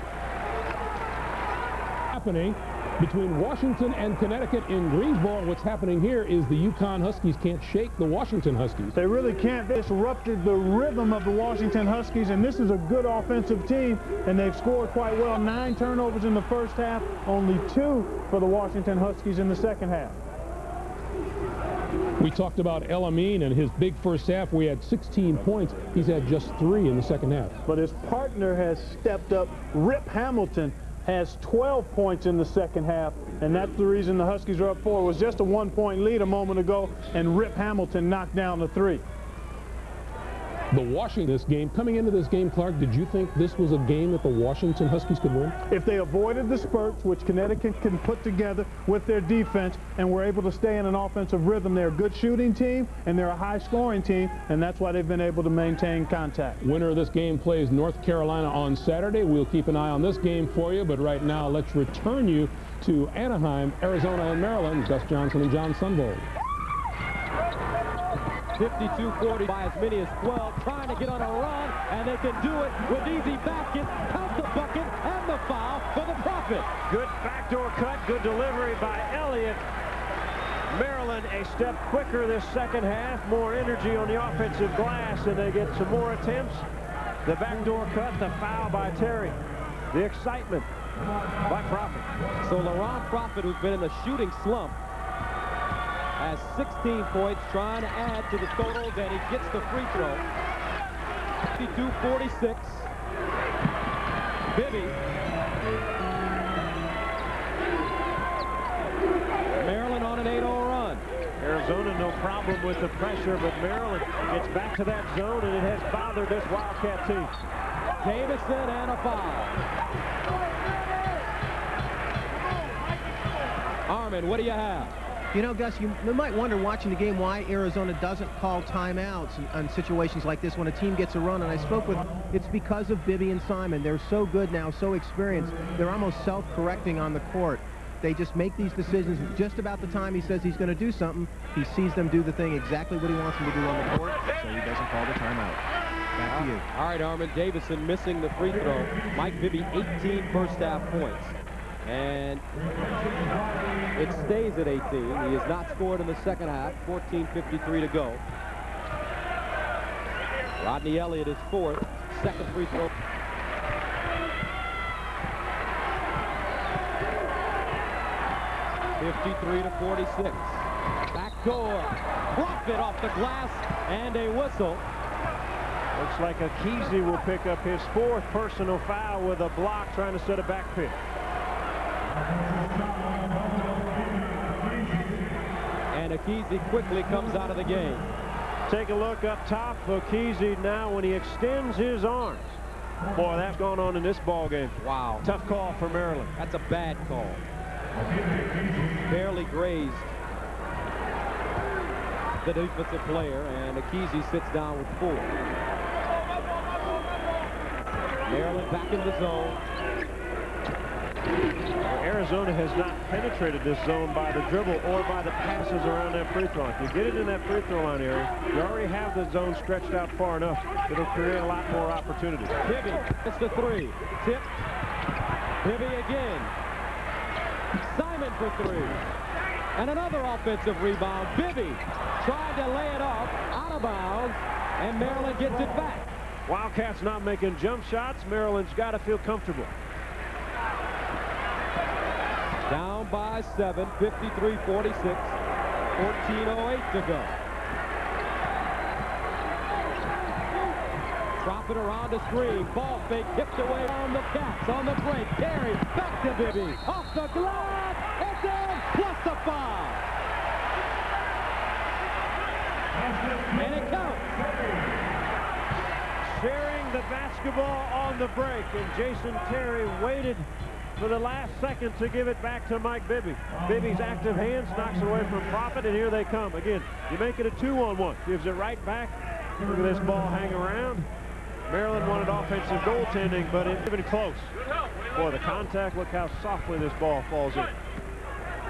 Happening between Washington and Connecticut in Greensboro. What's happening here is the UConn Huskies can't shake the Washington Huskies. They really can't. They disrupted the rhythm of the Washington Huskies, and this is a good offensive team, and they've scored quite well. 9 turnovers in the first half, only 2 for the Washington Huskies in the second half. We talked about El Amin and his big first half. We had 16 points. He's had just 3 in the second half. But his partner has stepped up. Rip Hamilton has 12 points in the second half, and that's the reason the Huskies are up 4. It was just a 1-point lead a moment ago, and Rip Hamilton knocked down the 3. The Washington game, coming into this game, Clark, did you think this was a game that the Washington Huskies could win? If they avoided the spurts, which Connecticut can put together with their defense, and were able to stay in an offensive rhythm, they're a good shooting team, and they're a high-scoring team, and that's why they've been able to maintain contact. Winner of this game plays North Carolina on Saturday. We'll keep an eye on this game for you, but right now let's return you to Anaheim, Arizona, and Maryland. Gus Johnson and John Sunvold. 52-40 by as many as 12, trying to get on a run, and they can do it with easy baskets, count the bucket, and the foul for the Profit. Good backdoor cut, good delivery by Elliott. Maryland a step quicker this second half, more energy on the offensive glass, and they get some more attempts. The backdoor cut, the foul by Terry. The excitement by Profit. So Laurent Profit, who's been in a shooting slump, has 16 points, trying to add to the totals, and he gets the free throw. 52-46. Bibby. Maryland on an 8-0 run. Arizona no problem with the pressure, but Maryland gets back to that zone, and it has bothered this Wildcat team. Davison and a foul. Armin, what do you have? You know, Gus, you might wonder watching the game why Arizona doesn't call timeouts on situations like this when a team gets a run. And I spoke with, it's because of Bibby and Simon. They're so good now, so experienced. They're almost self-correcting on the court. They just make these decisions just about the time he says he's going to do something. He sees them do the thing exactly what he wants them to do on the court, so he doesn't call the timeout. Back to you. All right, Armin. Davison missing the free throw. Mike Bibby, 18 first half points. And it stays at 18. He has not scored in the second half. 14:53 to go. Rodney Elliott is 4th. Second free throw. (53-46). Backdoor. Profit off the glass and a whistle. Looks like Akizi will pick up his 4th personal foul with a block, trying to set a back pick. And Akizi quickly comes out of the game. Take a look up top. Akizi now, when he extends his arms. Boy, that's going on in this ball game. Wow. Tough call for Maryland. That's a bad call. Barely grazed the defensive player, and Akizi sits down with 4. Maryland back in the zone. Arizona has not penetrated this zone by the dribble or by the passes around that free throw line. If you get it in that free throw line area, you already have the zone stretched out far enough. It'll create a lot more opportunity. Bibby, it's the three. Tip. Bibby again. Simon for three. And another offensive rebound. Bibby tried to lay it off, out of bounds, and Maryland gets it back. Wildcats not making jump shots. Maryland's got to feel comfortable. Down by 7, 53-46, 14:08 to go. Drop it around the screen. Ball fake tipped away on the Cats on the break. Terry back to Bibby. Off the glove. It's in. Plus the foul. And it counts. Sharing the basketball on the break, and Jason Terry waited for the last second to give it back to Mike Bibby. Bibby's active hands knocks it away from Profit, and here they come. Again, you make it a 2-on-1. Gives it right back. Look at this ball hang around. Maryland wanted offensive goaltending, but it's even close. Boy, the contact, look how softly this ball falls in.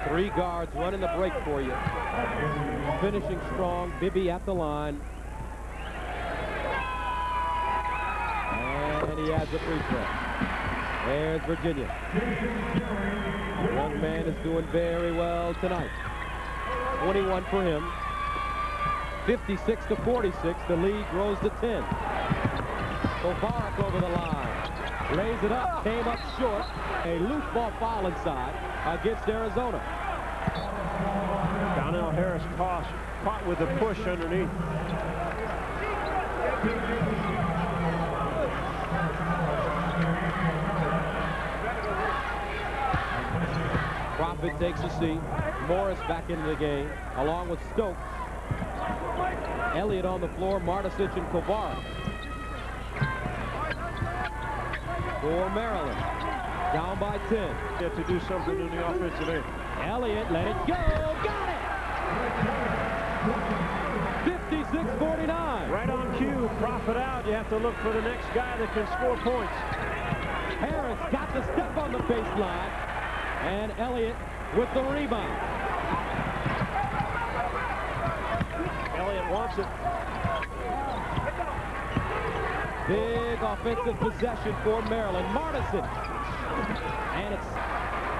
3 guards running the break for you. Finishing strong. Bibby at the line. And he has a free throw. There's Virginia. The young man is doing very well tonight. 21 for him. 56-46. The lead grows to 10. Kovarik over the line. Lays it up. Came up short. A loose ball foul inside against Arizona. Donnell Harris caught with a push underneath. Profit takes a seat. Morris back into the game, along with Stokes. Elliott on the floor, Martisic and Kovarik. For Maryland, down by 10. Get to do something in the offensive end. Elliott let it go. Got it! 56-49. Right on cue, Profit out. You have to look for the next guy that can score points. Harris got the step on the baseline. And Elliott with the rebound. Elliott wants it. Big offensive possession for Maryland. Martisic. And it's...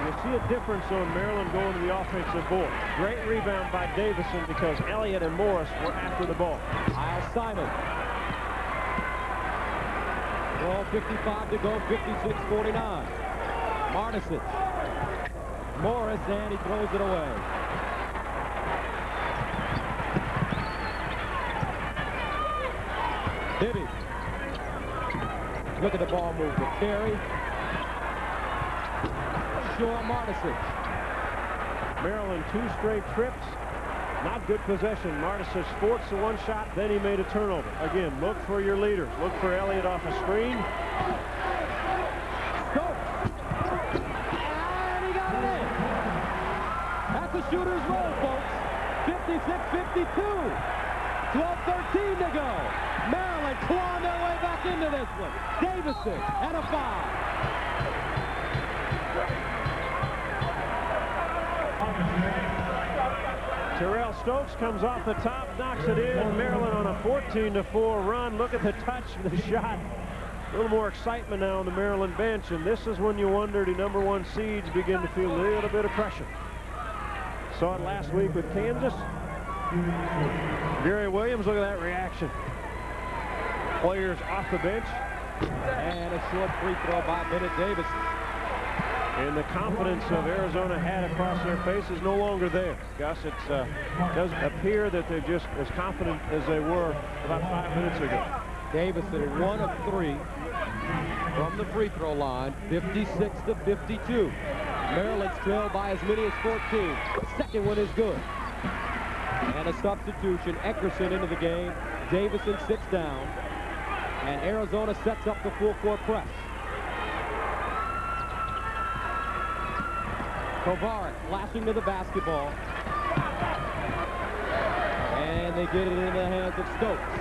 You see a difference on Maryland going to the offensive board. Great rebound by Davison because Elliott and Morris were after the ball. Kyle Simon. 12:55 to go, 56-49. Martisic. Morris, and he throws it away. Bibby. Look at the ball movement. Terry. Shaw, Martisic. Maryland 2 straight trips. Not good possession. Martisic forced the one shot, then he made a turnover. Again, look for your leaders. Look for Elliott off a screen. The shooter's roll, folks. 56-52. 12:13 to go. Maryland clawing their way back into this one. Davison and a foul. Terrell Stokes comes off the top, knocks it in. Maryland on a 14-4 run. Look at the touch of the shot. A little more excitement now on the Maryland bench, and this is when you wonder, do #1 seeds begin to feel a little bit of pressure? Saw it last week with Kansas. Gary Williams, look at that reaction. Players off the bench. And a short free throw by Bennett Davis. And the confidence of Arizona had across their face is no longer there. Gus, it doesn't appear that they're just as confident as they were about 5 minutes ago. Davison at 1 of 3 from the free throw line, 56-52. Maryland's trailed by as many as 14. The second one is good. And a substitution. Eckerson into the game. Davison sits down. And Arizona sets up the full court press. Kovarik flashing to the basketball. And they get it into the hands of Stokes.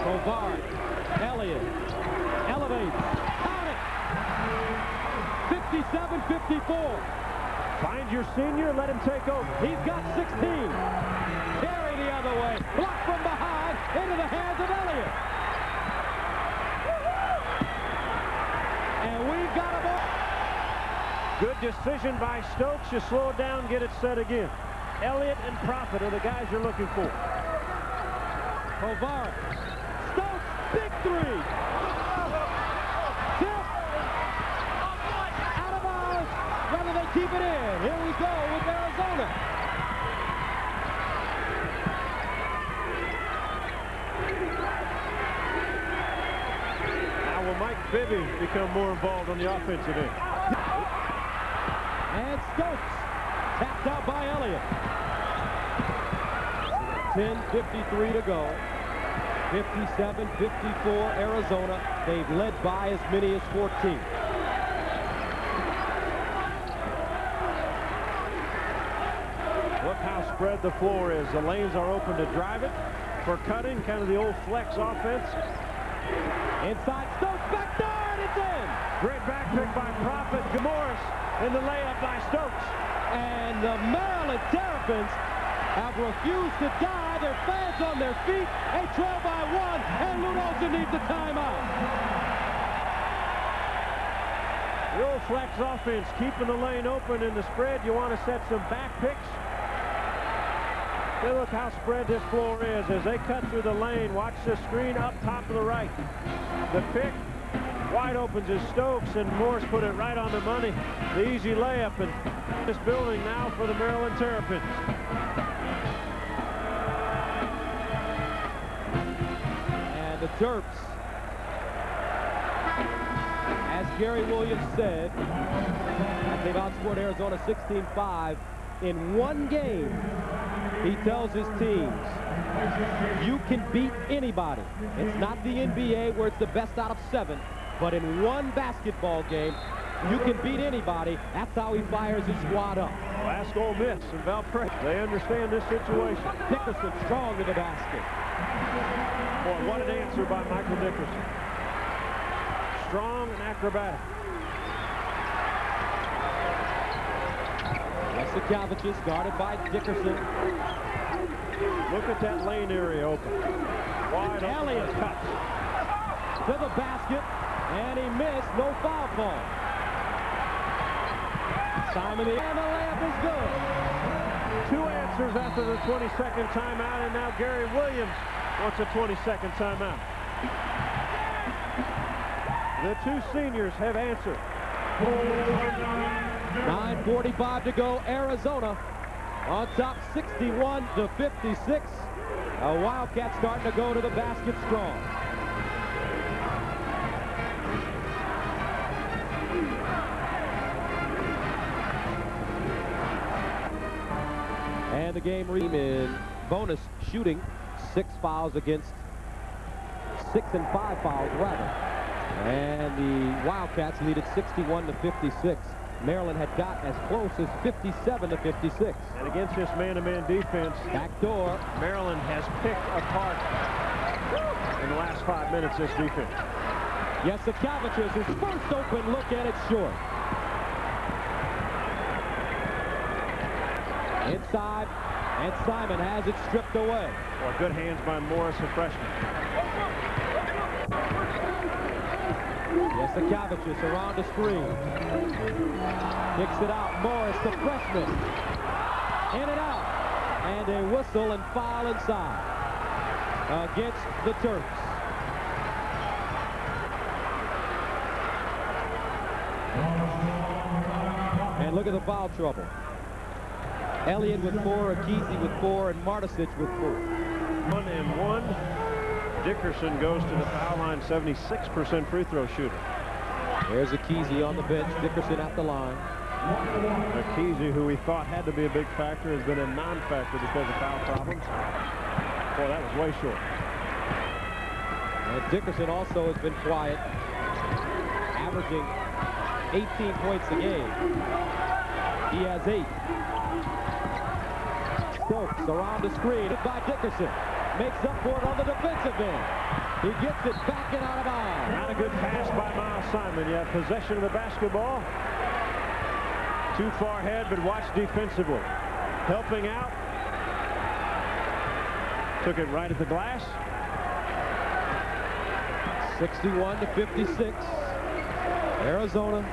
Kovarik 57-54. Find your senior, let him take over. He's got 16. Carry the other way. Blocked from behind into the hands of Elliott. And we've got a ball. Good decision by Stokes. You slow it down, get it set again. Elliott and Profit are the guys you're looking for. Kovarik. Stokes, big three. Tip. Out of bounds. Whether they keep it in. Here we go with Arizona. Now will Mike Bibby become more involved on the offensive end? And Stokes tapped out by Elliott. 10:53 to go. 57-54 Arizona. They've led by as many as 14. Look how spread the floor is. The lanes are open to drive it for cutting, kind of the old flex offense. Inside Stokes, back door, and it's in. Great back pick by Profit. Morris in the layup by Stokes. And the Maryland Terrapins have refused to die. Their fans on their feet. They trail by one, and Lute Olson needs a timeout. The old flex offense, keeping the lane open in the spread. You want to set some back picks. Hey, look how spread this floor is as they cut through the lane. Watch the screen up top to the right. The pick wide opens is Stokes, and Morris put it right on the money. The easy layup, and this building now for the Maryland Terrapins. And the Terps, as Gary Williams said, they've outscored Arizona 16-5 in one game. He tells his teams, you can beat anybody. It's not the NBA where it's the best out of 7, but in one basketball game, you can beat anybody. That's how he fires his squad up. Last Ole Miss and Valparaiso. They understand this situation. Dickerson strong to the basket. Boy, what an answer by Michael Dickerson. Strong and acrobatic. Sakavicius guarded by Dickerson. Look at that lane area open. Wide open. Elliott cuts to the basket, and he missed. No foul call. Simon, and the layup is good. 2 answers after the 22nd timeout, and now Gary Williams wants a 22nd timeout. The 2 seniors have answered. 9:45 to go. Arizona on top 61-56. Wildcats starting to go to the basket strong. And the game in bonus shooting. 6 fouls against 6 and 5 fouls rather. And the Wildcats lead at 61-56. Maryland had got as close as 57-56. And against this man-to-man defense, backdoor, Maryland has picked apart in the last 5 minutes this defense. Yes, Sakavicius, his first open look at it short. Inside, and Simon has it stripped away. Well, good hands by Morris, a freshman. Yes, Sakavicius around the screen. Kicks it out. Morris, the freshman. In and out. And a whistle and foul inside against the Terps. And look at the foul trouble. Elliott with 4, Akese with 4, and Martisic with 4. 1-and-1. Dickerson goes to the foul line, 76% free throw shooter. There's Akese on the bench, Dickerson at the line. Akese, who we thought had to be a big factor, has been a non-factor because of foul problems. Boy, that was way short. And Dickerson also has been quiet, averaging 18 points a game. He has 8. Stokes around the screen by Dickerson. Makes up for it on the defensive end. He gets it back and out of bounds. Not a good pass by Miles Simon. You have possession of the basketball. Too far ahead, but watch defensively. Helping out. Took it right at the glass. 61-56. Arizona.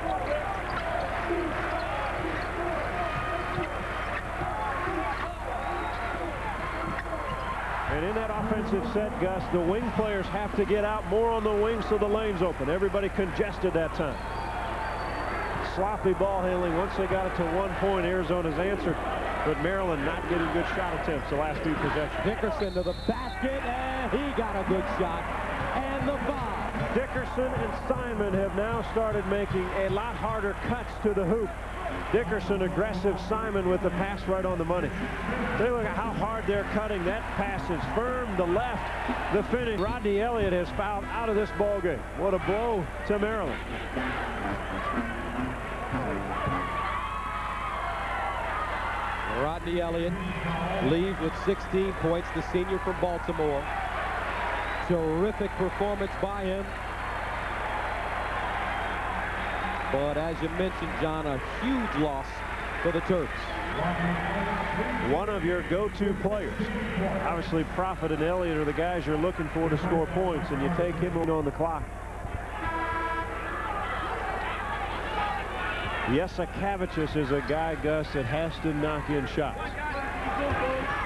And in that offensive set, Gus, the wing players have to get out more on the wing so the lane's open. Everybody congested that time. Sloppy ball handling. Once they got it to 1 point, Arizona's answered. But Maryland not getting good shot attempts the last few possessions. Dickerson to the basket, and he got a good shot. And the foul. Dickerson and Simon have now started making a lot harder cuts to the hoop. Dickerson aggressive, Simon with the pass right on the money. Take a look at how hard they're cutting. That pass is firm, the left, the finish. Rodney Elliott has fouled out of this ball game. What a blow to Maryland. Rodney Elliott leaves with 16 points, the senior from Baltimore. Terrific performance by him. But as you mentioned, John, a huge loss for the Terps. One of your go-to players. Obviously, Prophet and Elliott are the guys you're looking for to score points, and you take him on the clock. Yesikavicius is a guy, Gus, that has to knock in shots.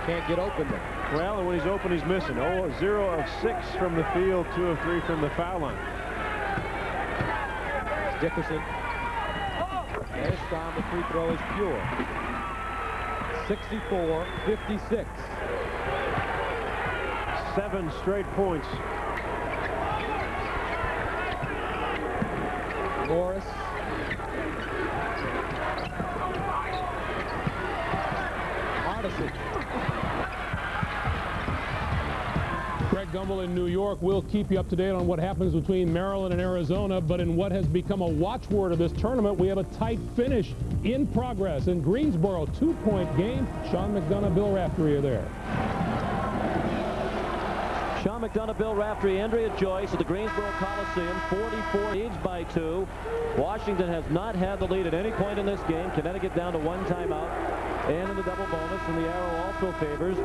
Can't get open there. Well, and when he's open, he's missing. 0 of 6 from the field, 2 of 3 from the foul line. Dickerson. This time the free throw is pure. 64-56. 7 straight points. Morris. Hardison. Greg Gumbel in New York will keep you up to date on what happens between Maryland and Arizona, but in what has become a watchword of this tournament, we have a tight finish in progress in Greensboro. 2-point game. Sean McDonough, Bill Raftery are there. Sean McDonough, Bill Raftery, Andrea Joyce at the Greensboro Coliseum. 44 leads by 2. Washington has not had the lead at any point in this game. Connecticut down to 1 timeout. And in the double bonus, and the arrow also favors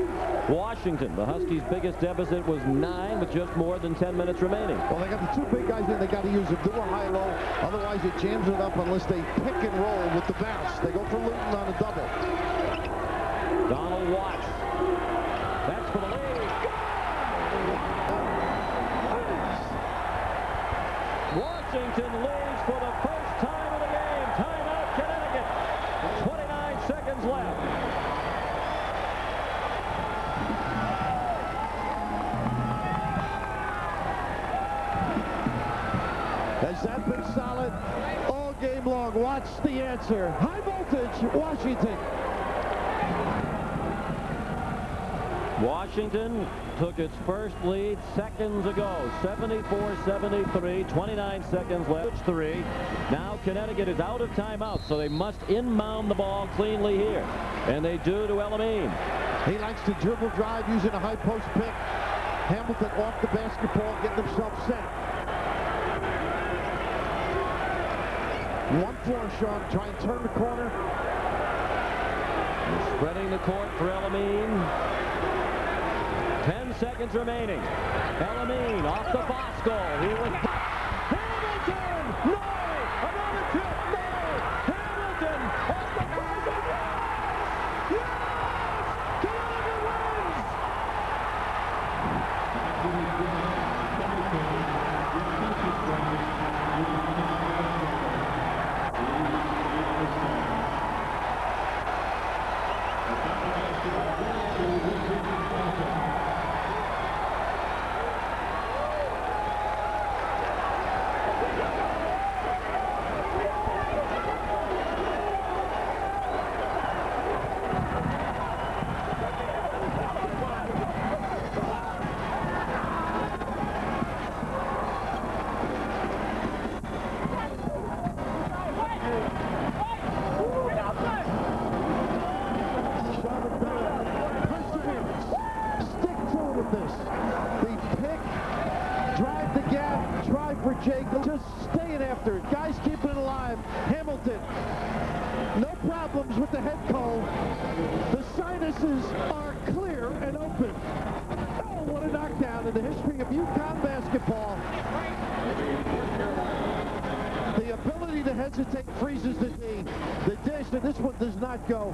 Washington. The Huskies' biggest deficit was 9 with just more than 10 minutes remaining. Well, they got the 2 big guys in. They got to use them. Do a high-low. Otherwise, it jams it up unless they pick and roll with the bounce. They go for Luton on a double. Donald Watts. That's for the lead. Washington leads for the first time in the game. Timeout, Connecticut. 29 seconds left. Has that been solid all game long? Watch the answer. High voltage, Washington. Washington took its first lead seconds ago. 74-73, 29 seconds left. 3. Now Connecticut is out of timeout, so they must inbound the ball cleanly here. And they do to Elamine. He likes to dribble drive using a high post pick. Hamilton off the basketball, getting himself set. 1-4, Sean. Try and turn the corner. They're spreading the court for Elamine. 10 seconds remaining. Elamine off the Bosco. He was Hamilton! No! Another tip! No! Hamilton off the buzzer! Yes! Connecticut wins! with the head cold. The sinuses are clear and open. Oh, what a knockdown in the history of UConn basketball. The ability to hesitate freezes the knee. The dish, and this one does not go.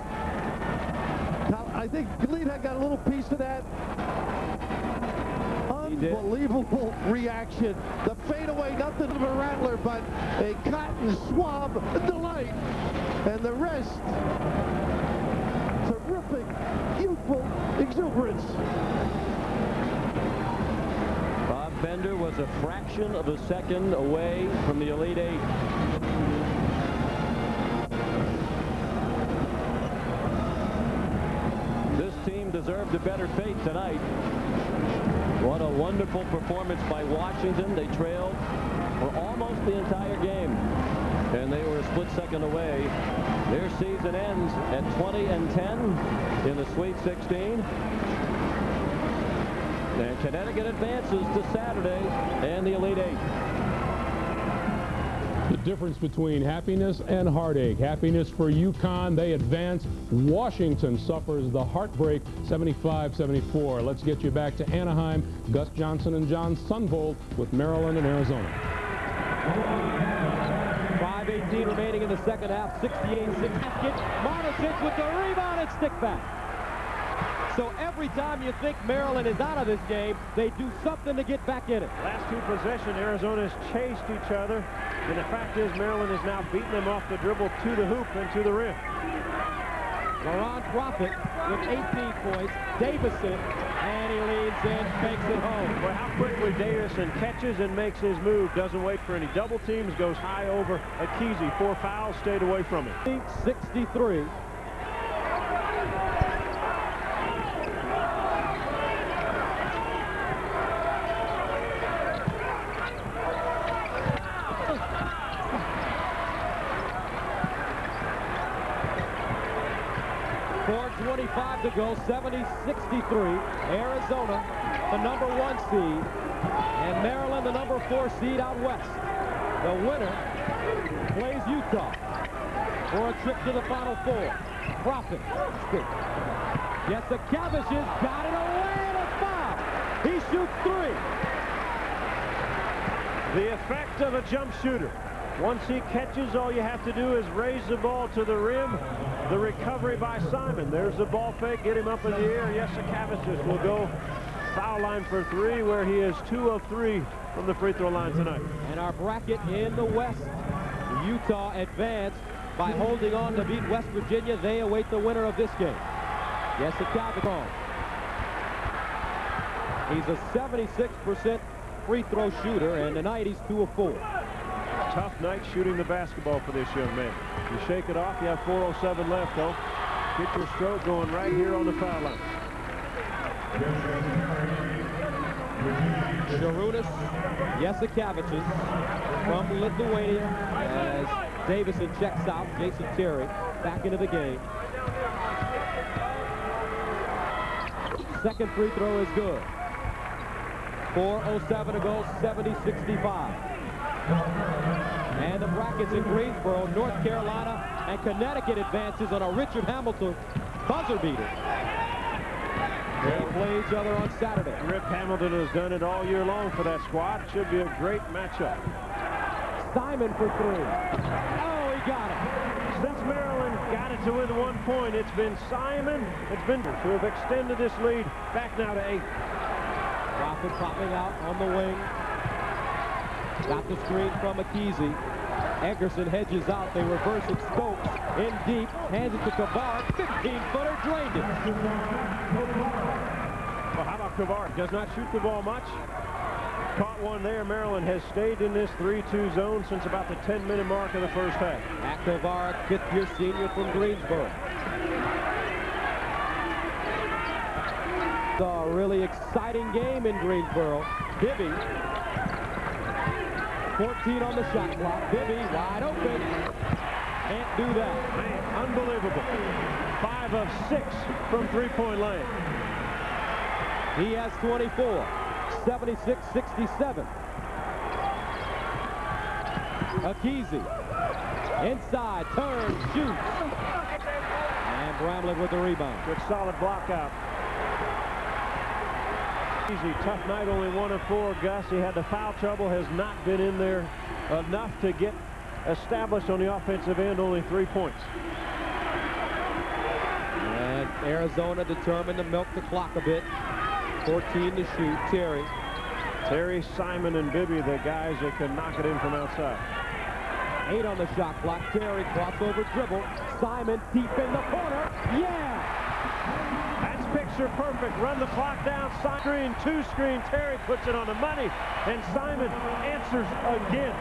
Now, I think Galita got a little piece of that. Unbelievable reaction. The fadeaway, nothing of a rattler, but a cotton swab delight. And the rest, terrific, youthful exuberance. Bob Bender was a fraction of a second away from the Elite Eight. This team deserved a better fate tonight. What a wonderful performance by Washington. They trailed for almost the entire game, and they were a split second away. Their season ends at 20-10 in the Sweet 16. And Connecticut advances to Saturday and the Elite Eight. The difference between happiness and heartache. Happiness for UConn, they advance. Washington suffers the heartbreak, 75-74. Let's get you back to Anaheim. Gus Johnson and John Sunvold with Maryland and Arizona. 5:18 remaining in the second half. 68-6 basket. Marticic with the rebound and stick back. So every time you think Maryland is out of this game, they do something to get back in it. Last two possessions, Arizona's chased each other. And the fact is, Maryland is now beating them off the dribble to the hoop and to the rim. Laurent Prophet with 18 points. Davison, and he leads in, makes it home. Well, how quickly Davison catches and makes his move. Doesn't wait for any double teams. Goes high over Akizi. 4 fouls, stayed away from it. 63. .25 to go, 70-63. Arizona, the #1 seed, and Maryland, the #4 seed out west. The winner plays Utah for a trip to the Final Four. Prophet. Jasikavich's got it away and a foul. He shoots 3. The effect of a jump shooter. Once he catches, all you have to do is raise the ball to the rim. The recovery by Simon. There's the ball fake. Get him up in the air. Jasikavic will go foul line for 3, where he is 2 of 3 from the free throw line tonight. And our bracket in the West. Utah advanced by holding on to beat West Virginia. They await the winner of this game. Jasikavic. He's a 76% free throw shooter, and tonight he's 2 of 4. Tough night shooting the basketball for this young man. You shake it off, you have 4:07 left, though. Get your stroke going right here on the foul line. Šarūnas Jasikavičius from Lithuania as Davison checks out. Jason Terry back into the game. Second free throw is good. 4:07 to go, 70-65. And the brackets in Greensboro, North Carolina, and Connecticut advances on a Richard Hamilton buzzer beater. They play each other on Saturday. Rip Hamilton has done it all year long for that squad. Should be a great matchup. Simon for 3. Oh, he got it. Since Maryland got it to within 1 point, it's been Simon. It's been to have extended this lead back now to 8. Prophet popping out on the wing. Got the screen from Akizi. Eggerson hedges out. They reverse it. Stokes in deep. Hands it to Kavar. 15-footer. Drained it. Well, how about Kavar? Does not shoot the ball much. Caught one there. Maryland has stayed in this 3-2 zone since about the 10-minute mark of the first half. Matt Kavar, fifth-year senior from Greensboro. It's a really exciting game in Greensboro. Bibby. 14 on the shot clock. Bibby wide open. Can't do that. Man, unbelievable. 5 of 6 from three-point land. He has 24. 76-67. Akizi. Inside. Turns. Shoots. Bramlett with the rebound. Good solid block out. Easy, tough night, only 1 of 4. Gus, he had the foul trouble, has not been in there enough to get established on the offensive end, only 3 points. And Arizona determined to milk the clock a bit. 14 to shoot. Terry, Simon, and Bibby, the guys that can knock it in from outside. 8 on the shot clock. Terry, crossover dribble. Simon deep in the corner. Yeah! That's picture perfect. Run the clock down. Screen, 2-screen. Terry puts it on the money, and Simon answers again.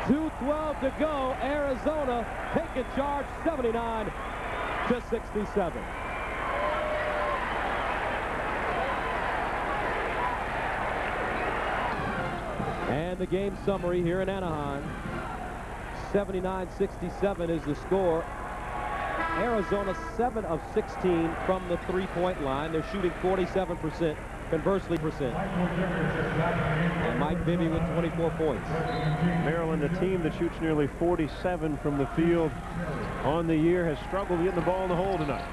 2:12 to go. Arizona taking charge, 79 to 67. And the game summary here in Anaheim. 79-67 is the score. Arizona 7 of 16 from the three-point line. They're shooting 47%. Conversely, and Mike Bibby with 24 points. Maryland, a team that shoots nearly 47 from the field on the year, has struggled getting the ball in the hole tonight.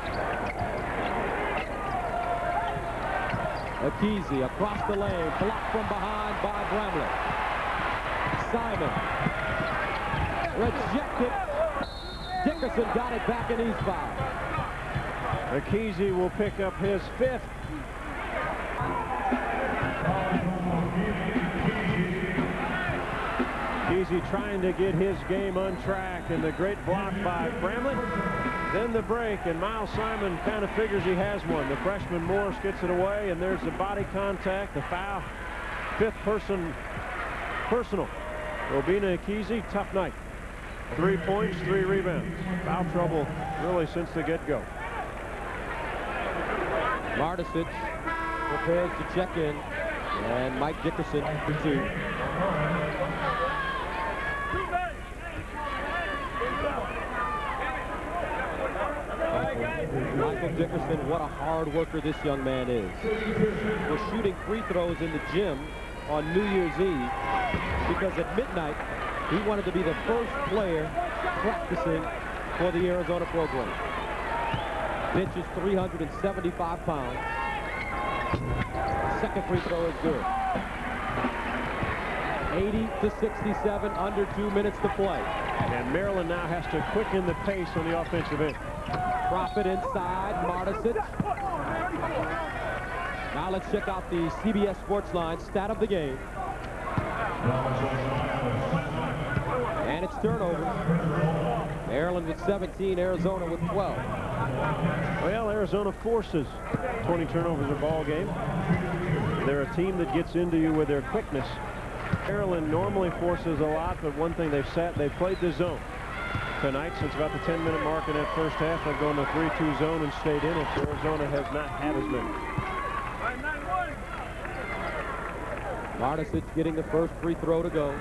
Akizi across the lane, blocked from behind by Bramlett. Simon rejected. Dickerson got it back, and he's fouled. Akizi will pick up his 5th. Easy trying to get his game on track, and the great block by Bramlett. Then the break, and Miles Simon kind of figures he has one. The freshman Morris gets it away, and there's the body contact, the foul. 5th personal. Obina Akizi, tough night. 3 points, 3 rebounds. Foul trouble really since the get-go. Martisic prepares to check in, and Mike Dickerson for 2. Michael Dickerson, what a hard worker this young man is. Was shooting free throws in the gym on New Year's Eve because at midnight he wanted to be the first player practicing for the Arizona program. Benches 375 pounds. Second free throw is good. 80-67, under 2 minutes to play. And Maryland now has to quicken the pace on the offensive end. Profit inside, Martisic. Now let's check out the CBS Sports Line stat of the game. And it's turnover. Maryland with 17, Arizona with 12. Well, Arizona forces 20 turnovers a ball game. They're a team that gets into you with their quickness. Maryland normally forces a lot, but one thing they've played the zone. Tonight, since about the 10-minute mark in that first half, they've gone to 3-2 zone and stayed in it. Arizona has not had as many. Martisic getting the first free throw to go.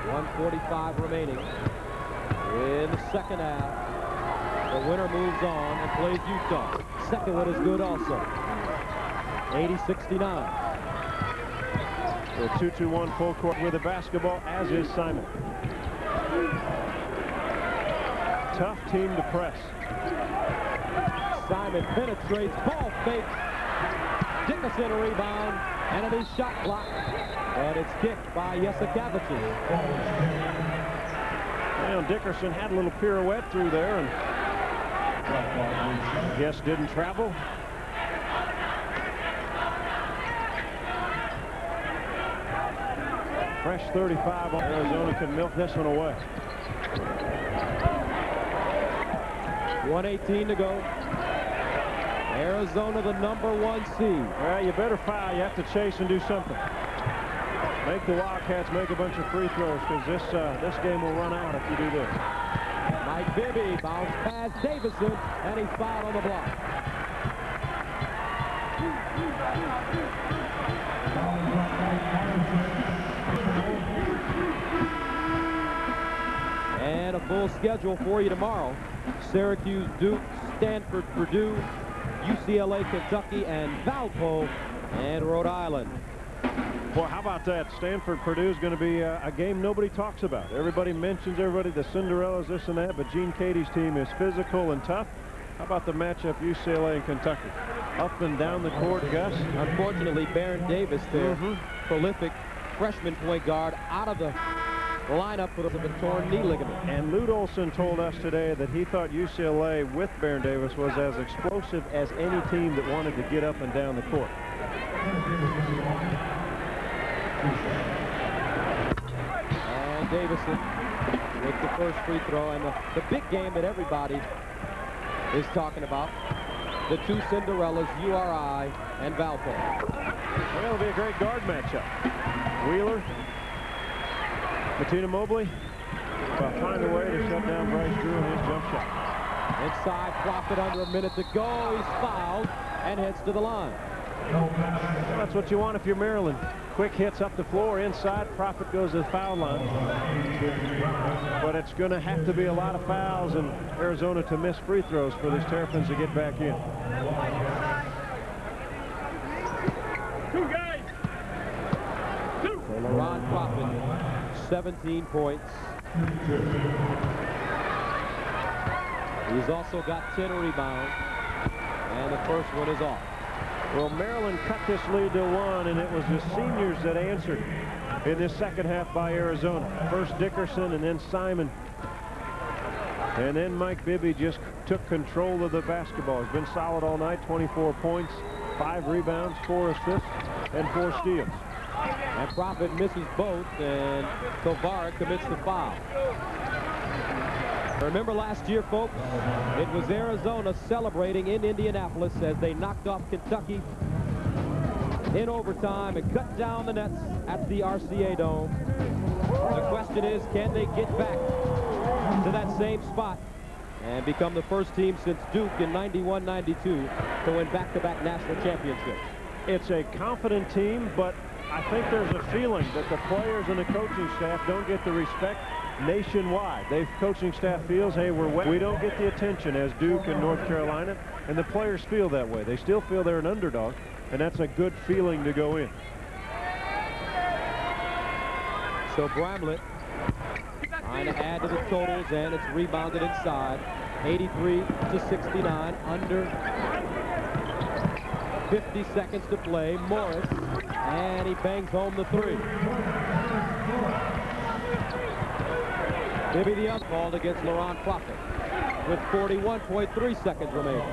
1:45 remaining in the second half. The winner moves on and plays Utah. Second one is good also. 80-69. So 2-2-1 full court with the basketball, as is Simon. Tough team to press. Simon penetrates, ball fake. Dickerson a rebound, and it is shot clock. But it's kicked by Yesikavicius. Well, Dickerson had a little pirouette through there, and I guess didn't travel. Fresh 35 on Arizona can milk this one away. 1:18 to go. Arizona the #1 seed. Well, you better foul. You have to chase and do something. Make the Wildcats make a bunch of free throws, because this game will run out if you do this. Mike Bibby bounce past Davison, and he's fouled on the block. And a full schedule for you tomorrow. Syracuse, Duke, Stanford, Purdue, UCLA, Kentucky, and Valpo, and Rhode Island. Well, how about that? Stanford-Purdue is going to be a game nobody talks about. Everybody mentions everybody, the Cinderellas, this and that, but Gene Katie's team is physical and tough. How about the matchup UCLA and Kentucky? Up and down the court, Gus. Unfortunately, Baron Davis, their prolific freshman point guard, out of the lineup with a torn knee ligament. And Lute Olson told us today that he thought UCLA with Baron Davis was as explosive as any team that wanted to get up and down the court. And Davison with the first free throw, and the big game that everybody is talking about, the two Cinderellas, URI and Valpo. Well, it'll be a great guard matchup. Wheeler, Bettina Mobley, find a way to shut down Bryce Drew in his jump shot. Inside, Prophet under a minute to go. He's fouled and heads to the line. Well, that's what you want if you're Maryland. Quick hits up the floor inside. Prophet goes to the foul line. But it's going to have to be a lot of fouls in Arizona to miss free throws for these Terrapins to get back in. So Laron Prophet, 17 points. He's also got 10 rebounds. And the first one is off. Well, Maryland cut this lead to 1, and it was the seniors that answered in this second half by Arizona. First Dickerson and then Simon. And then Mike Bibby just took control of the basketball. He's been solid all night, 24 points, 5 rebounds, 4 assists, and 4 steals. And Prophet misses both, and Tovar commits the foul. Remember last year, folks, it was Arizona celebrating in Indianapolis as they knocked off Kentucky in overtime and cut down the nets at the RCA Dome. The question is, can they get back to that same spot and become the first team since Duke in 91-92 to win back-to-back national championships? It's a confident team, but I think there's a feeling that the players and the coaching staff don't get the respect nationwide. The coaching staff feels, hey, we don't get the attention as Duke and North Carolina, and the players feel that way. They still feel they're an underdog, and that's a good feeling to go in. So Bramlett trying to add to the totals, and it's rebounded inside. 83-69, under 50 seconds to play. Morris, and he bangs home the 3. Maybe the uncalled against Laron Prophet with 41.3 seconds remaining.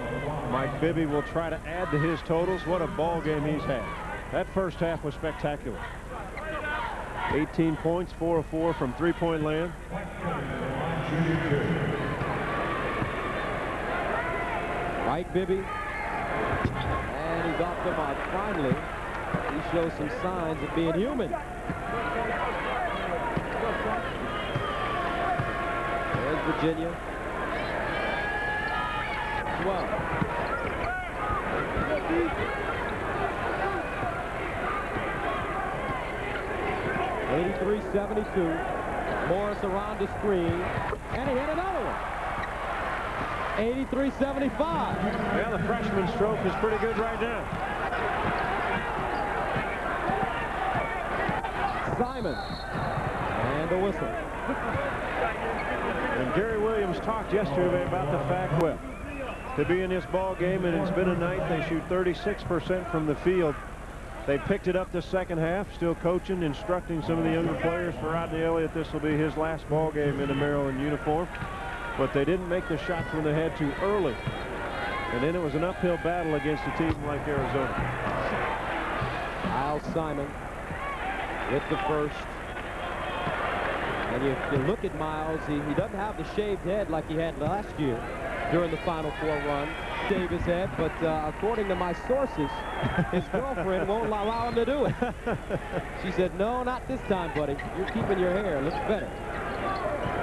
Mike Bibby will try to add to his totals. What a ball game he's had. That first half was spectacular. 18 points, 4 of 4 from three-point land. Mike Bibby, and he's off the mark. Finally, he shows some signs of being human. There's Virginia. 12. .83-72. Morris around the screen, and he hit another one. 83-75. Yeah, the freshman stroke is pretty good right now. Simon, and a whistle. And Gary Williams talked yesterday about the fact, well, to be in this ball game, and it's been a night they shoot 36% from the field. They picked it up the second half, still coaching, instructing some of the younger players. For Rodney Elliott, this will be his last ball game in a Maryland uniform. But they didn't make the shots when they had to early. And then it was an uphill battle against a team like Arizona. Al Simon with the first. And if you look at Miles, he doesn't have the shaved head like he had last year during the Final Four run. Shave his head, but according to my sources, his girlfriend won't allow him to do it. She said, no, not this time, buddy. You're keeping your hair. It looks better.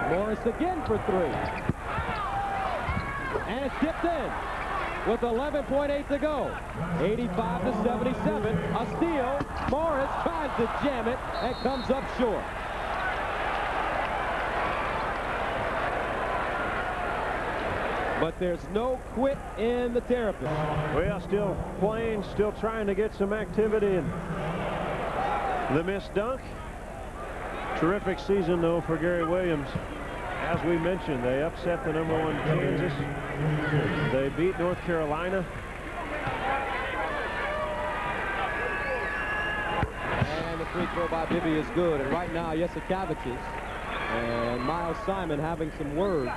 Morris again for 3. And it's tipped in with 11.8 to go. 85-77. A steal. Morris tries to jam it and comes up short. But there's no quit in the Terrapins. Well, still playing, still trying to get some activity. And The missed dunk. Terrific season, though, for Gary Williams. As we mentioned, they upset the #1 Kansas. They beat North Carolina. And the free throw by Bibby is good. And right now, Yesikavicius and Miles Simon having some words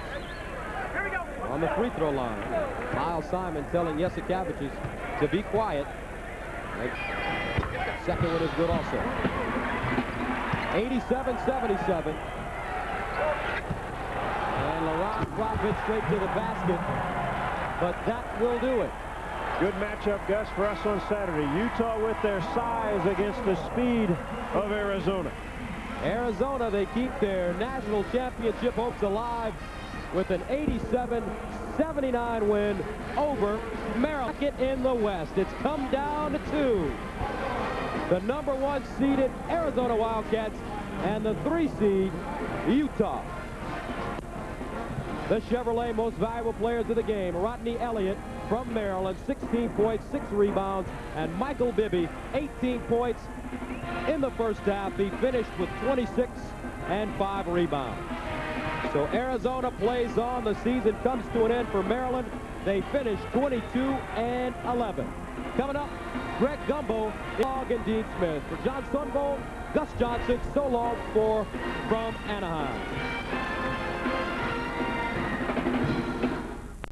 on the free throw line. Miles Simon telling Yesikavicius to be quiet. Second one is good also. 87-77. And Laurent dropped it straight to the basket. But that will do it. Good matchup, Gus, for us on Saturday. Utah with their size against the speed of Arizona. Arizona, they keep their national championship hopes alive with an 87-79 win over Maryland. In the West, it's come down to two. The #1 seeded Arizona Wildcats and the 3 seed Utah. The Chevrolet most valuable players of the game: Rodney Elliott from Maryland, 16 points, 6 rebounds, and Michael Bibby, 18 points in the first half. He finished with 26 and 5 rebounds. So Arizona plays on. The season comes to an end for Maryland. They finished 22-11. Coming up, Greg Gumbo, and Dean Smith. For John Sunvold, Gus Johnson, so long from Anaheim.